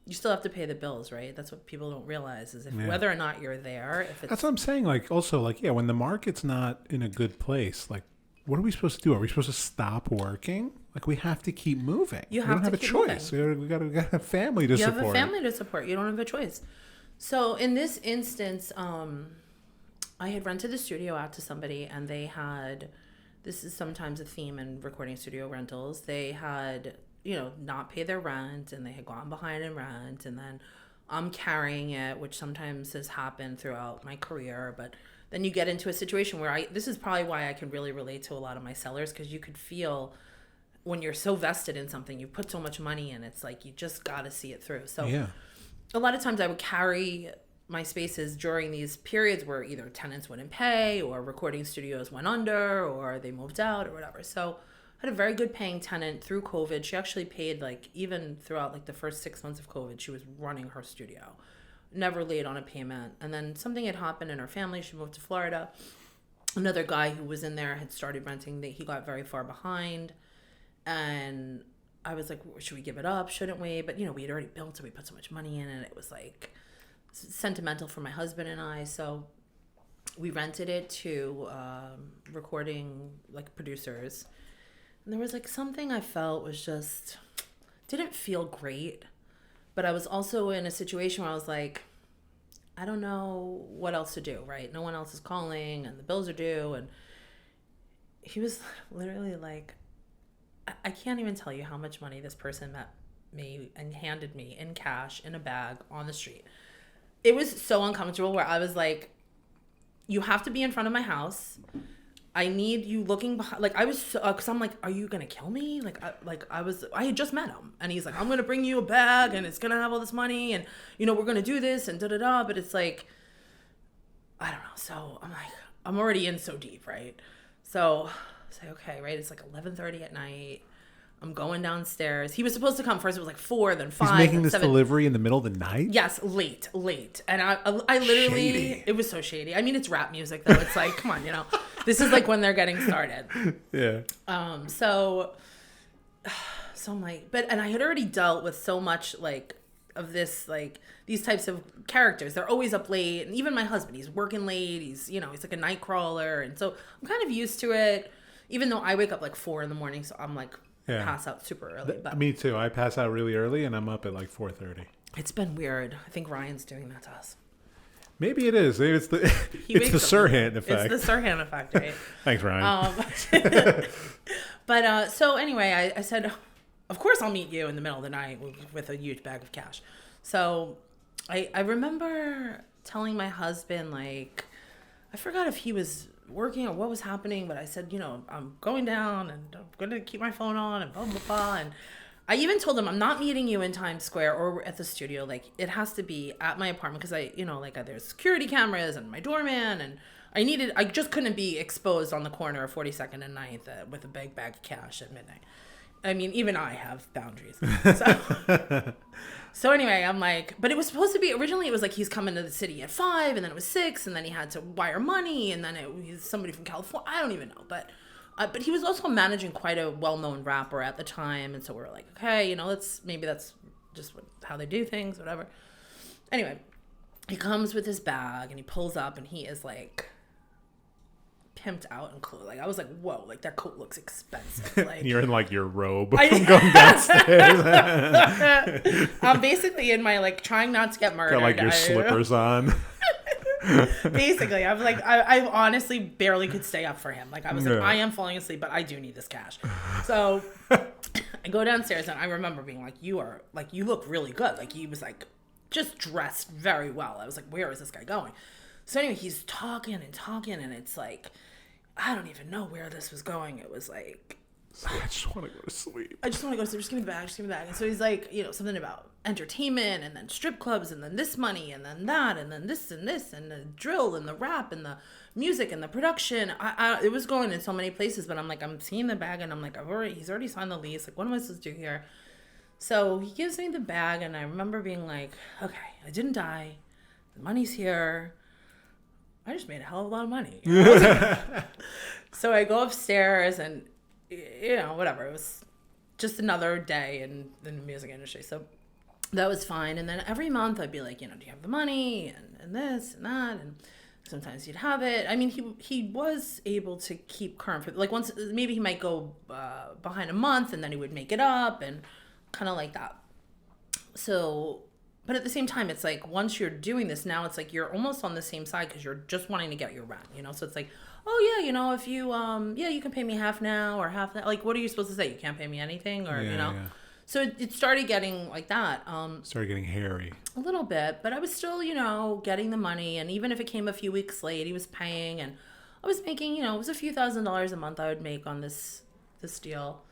you still have to pay the bills, right? That's what people don't realize is whether or not you're there. That's what I'm saying. Like, also, like, yeah, when the market's not in a good place, like, what are we supposed to do? Are we supposed to stop working? Like, we have to keep moving. We don't have a choice. We got a family to support. You have a family to support. You don't have a choice. So in this instance, I had rented the studio out to somebody, and they had, this is sometimes a theme in recording studio rentals, they had not pay their rent, and they had gone behind in rent, and then I'm carrying it, which sometimes has happened throughout my career, but then you get into a situation where this is probably why I can really relate to a lot of my sellers, because you could feel when you're so vested in something, you put so much money in, it's like you just got to see it through. So a lot of times I would carry my spaces during these periods where either tenants wouldn't pay or recording studios went under or they moved out or whatever. So I had a very good paying tenant through COVID. She actually paid, like, even throughout like the first 6 months of COVID, she was running her studio, never late on a payment. And then something had happened in her family. She moved to Florida. Another guy who was in there had started renting. He got very far behind. And I was like, should we give it up? Shouldn't we? But, we had already built it. We put so much money in it. It was like sentimental for my husband and I. So we rented it to recording, like, producers. And there was, like, something I felt was just didn't feel great. But I was also in a situation where I was like, I don't know what else to do, right? No one else is calling and the bills are due. And he was literally like, I can't even tell you how much money this person met me and handed me in cash in a bag on the street. It was so uncomfortable where I was like, you have to be in front of my house. I need you looking behind. Like, I was so, cause I'm like, are you going to kill me? I had just met him and he's like, I'm going to bring you a bag and it's going to have all this money and, we're going to do this and da-da-da. But it's like, I don't know. So I'm like, I'm already in so deep. Right. So I say, okay, right. It's like 11:30 at night. I'm going downstairs. He was supposed to come first. It was like 4, then 5. He's making this 7. Delivery in the middle of the night? Yes, late. And I literally, shady. It was so shady. I mean, it's rap music though. It's like, come on, this is like when they're getting started. Yeah. So I'm like, and I had already dealt with so much like of this, like these types of characters. They're always up late. And even my husband, he's working late. He's, he's like a night crawler. And so I'm kind of used to it, even though I wake up like 4 a.m. So I'm like, pass out super early. But me too. I pass out really early and I'm up at like 4:30. It's been weird. I think Ryan's doing that to us. Maybe it is. Maybe it's the SERHANT effect. It's the SERHANT effect, right? Thanks, Ryan. But so anyway, I said, of course I'll meet you in the middle of the night with a huge bag of cash. So I remember telling my husband, like, I forgot if he was working or what was happening, but I said, I'm going down and I'm going to keep my phone on and blah, blah, blah. And I even told him, I'm not meeting you in Times Square or at the studio. Like, it has to be at my apartment because there's security cameras and my doorman, and I just couldn't be exposed on the corner of 42nd and 9th with a big bag of cash at midnight. I mean, even I have boundaries. So anyway, I'm like, but it was supposed to be, originally it was like he's coming to the city at 5, and then it was 6, and then he had to wire money, and then he's somebody from California. I don't even know, but he was also managing quite a well-known rapper at the time, and so we were like, okay, maybe that's just how they do things, whatever. Anyway, he comes with his bag, and he pulls up, and he is like pimped out and clothes. Like, I was like, whoa, like that coat looks expensive. Like, you're in like your robe going downstairs. I'm basically in my, like, trying not to get murdered. Got like your slippers on. Basically, I was like, I honestly barely could stay up for him. Like, I was like, I am falling asleep, but I do need this cash. So I go downstairs and I remember being like, you look really good. Like, he was like just dressed very well. I was like, where is this guy going? So anyway, he's talking and it's like, I don't even know where this was going. It was like, I just want to go to sleep. Just give me the bag. And so he's like, something about entertainment and then strip clubs and then this money and then that and then this and the drill and the rap and the music and the production. It was going in so many places, but I'm like, I'm seeing the bag and I'm like, he's already signed the lease. Like, what am I supposed to do here? So he gives me the bag and I remember being like, okay, I didn't die. The money's here. I just made a hell of a lot of money. So I go upstairs and, whatever. It was just another day in the music industry. So that was fine. And then every month I'd be like, do you have the money and this and that? And sometimes he'd have it. I mean, he was able to keep current. For, like, once, maybe he might go behind a month and then he would make it up and kind of like that. So, but at the same time, it's like, once you're doing this, now it's like you're almost on the same side because you're just wanting to get your rent, So it's like, oh yeah, if you, you can pay me half now or half now. Like, what are you supposed to say? You can't pay me anything or, Yeah. So it started getting like that. Started getting hairy. A little bit, but I was still, getting the money. And even if it came a few weeks late, he was paying. And I was making, it was a few $1,000s a month I would make on this deal.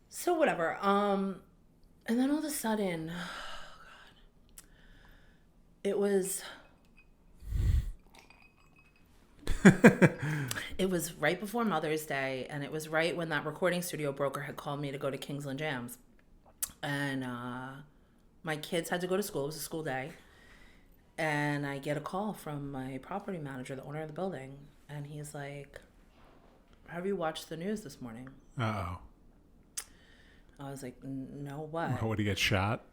So whatever. And then all of a sudden, it was right before Mother's Day, and it was right when that recording studio broker had called me to go to Kingsland Jams. And my kids had to go to school. It was a school day. And I get a call from my property manager, the owner of the building. And he's like, have you watched the news this morning? Uh-oh. I was like, no, what? Would he get shot?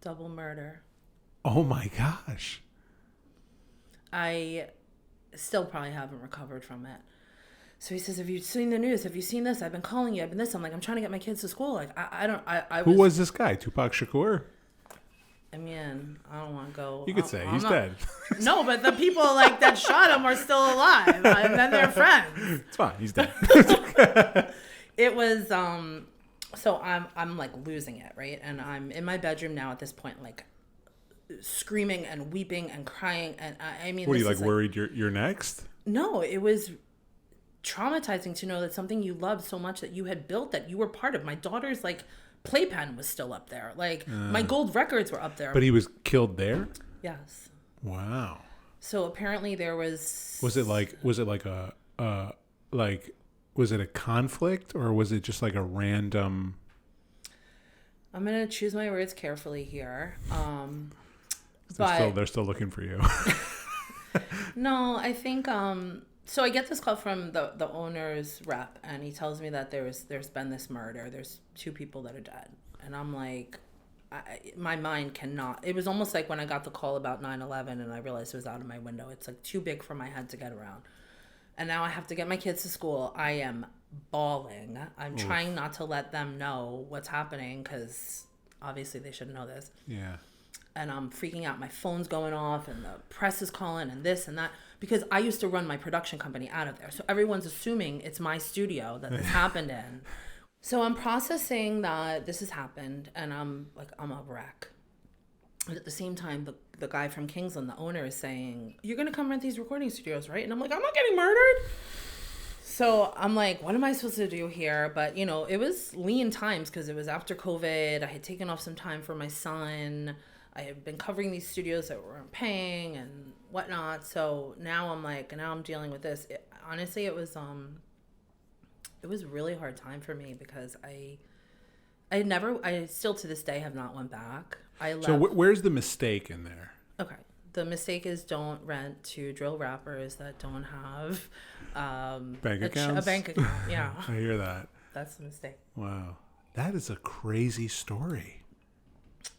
Double murder. Oh, my gosh. I still probably haven't recovered from it. So he says, have you seen the news? Have you seen this? I've been calling you. I've been this. I'm like, I'm trying to get my kids to school. Like, Who was this guy? Tupac Shakur? I mean, I don't want to go. You could say he's dead. No, but the people that shot him are still alive. And then they're friends. It's fine. He's dead. It was, so I'm like losing it, right? And I'm in my bedroom now at this point, like screaming and weeping and crying. And I mean, what are you like worried you're next? No, it was traumatizing to know that something you loved so much that you had built, that you were part of. My daughter's like playpen was still up there. Like my gold records were up there. But he was killed there? Yes. Wow. So apparently there was it a conflict, or was it just like a random? I'm going to choose my words carefully here. They're still looking for you. No, I think so I get this call from the owner's rep, and he tells me that there's been this murder. There's 2 people that are dead. And I'm like, my mind cannot. It was almost like when I got the call about 9/11 and I realized it was out of my window. It's like too big for my head to get around. And now I have to get my kids to school. I am bawling. I'm trying not to let them know what's happening, because obviously they should know this. Yeah. And I'm freaking out. My phone's going off, and the press is calling, and this and that, because I used to run my production company out of there. So everyone's assuming it's my studio that this happened in. So I'm processing that this has happened, and I'm like, I'm a wreck. And at the same time, the guy from Kingsland, the owner, is saying, you're going to come rent these recording studios, right? And I'm like, I'm not getting murdered. So I'm like, what am I supposed to do here? But, it was lean times, because it was after COVID. I had taken off some time for my son. I had been covering these studios that weren't paying and whatnot. So now I'm dealing with this. Honestly, it was a really hard time for me, because I still to this day have not went back. So where's the mistake in there? Okay. The mistake is don't rent to drill rappers that don't have bank accounts? A bank account. Yeah. I hear that. That's the mistake. Wow. That is a crazy story.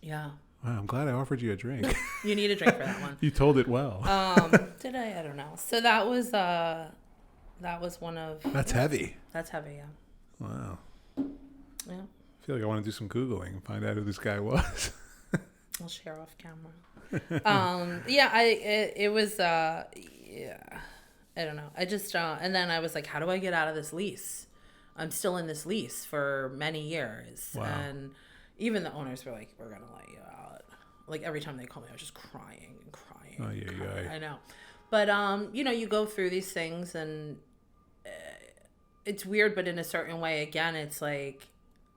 Yeah. Wow, I'm glad I offered you a drink. You need a drink for that one. You told it well. Did I? I don't know. So that was one of... That's heavy. That's heavy, yeah. Wow. Yeah. I feel like I want to do some Googling and find out who this guy was. I'll share off camera. It was, I don't know. I just, and then I was like, how do I get out of this lease? I'm still in this lease for many years. Wow. And even the owners were like, we're going to let you out. Like every time they call me, I was just crying and crying. Oh, yeah. I know. But, you go through these things, and it's weird, but in a certain way, again, it's like,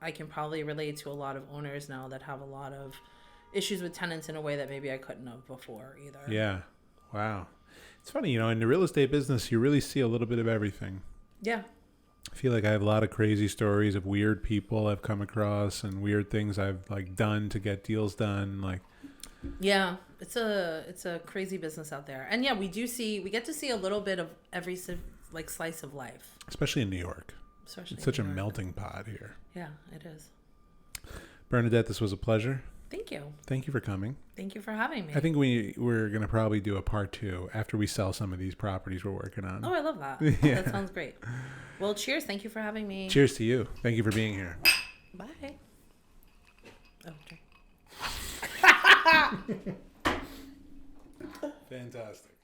I can probably relate to a lot of owners now that have a lot of issues with tenants in a way that maybe I couldn't have before either. Yeah. Wow. It's funny, in the real estate business, you really see a little bit of everything. Yeah. I feel like I have a lot of crazy stories of weird people I've come across and weird things I've done to get deals done. Yeah, it's a crazy business out there. And yeah, we get to see a little bit of every slice of life. Especially in New York. It's such a melting pot here. Yeah, it is. Bernadette, this was a pleasure. Thank you. Thank you for coming. Thank you for having me. I think we're going to probably do a part 2 after we sell some of these properties we're working on. Oh, I love that. Yeah. That sounds great. Well, cheers. Thank you for having me. Cheers to you. Thank you for being here. Bye. Oh, okay. Fantastic.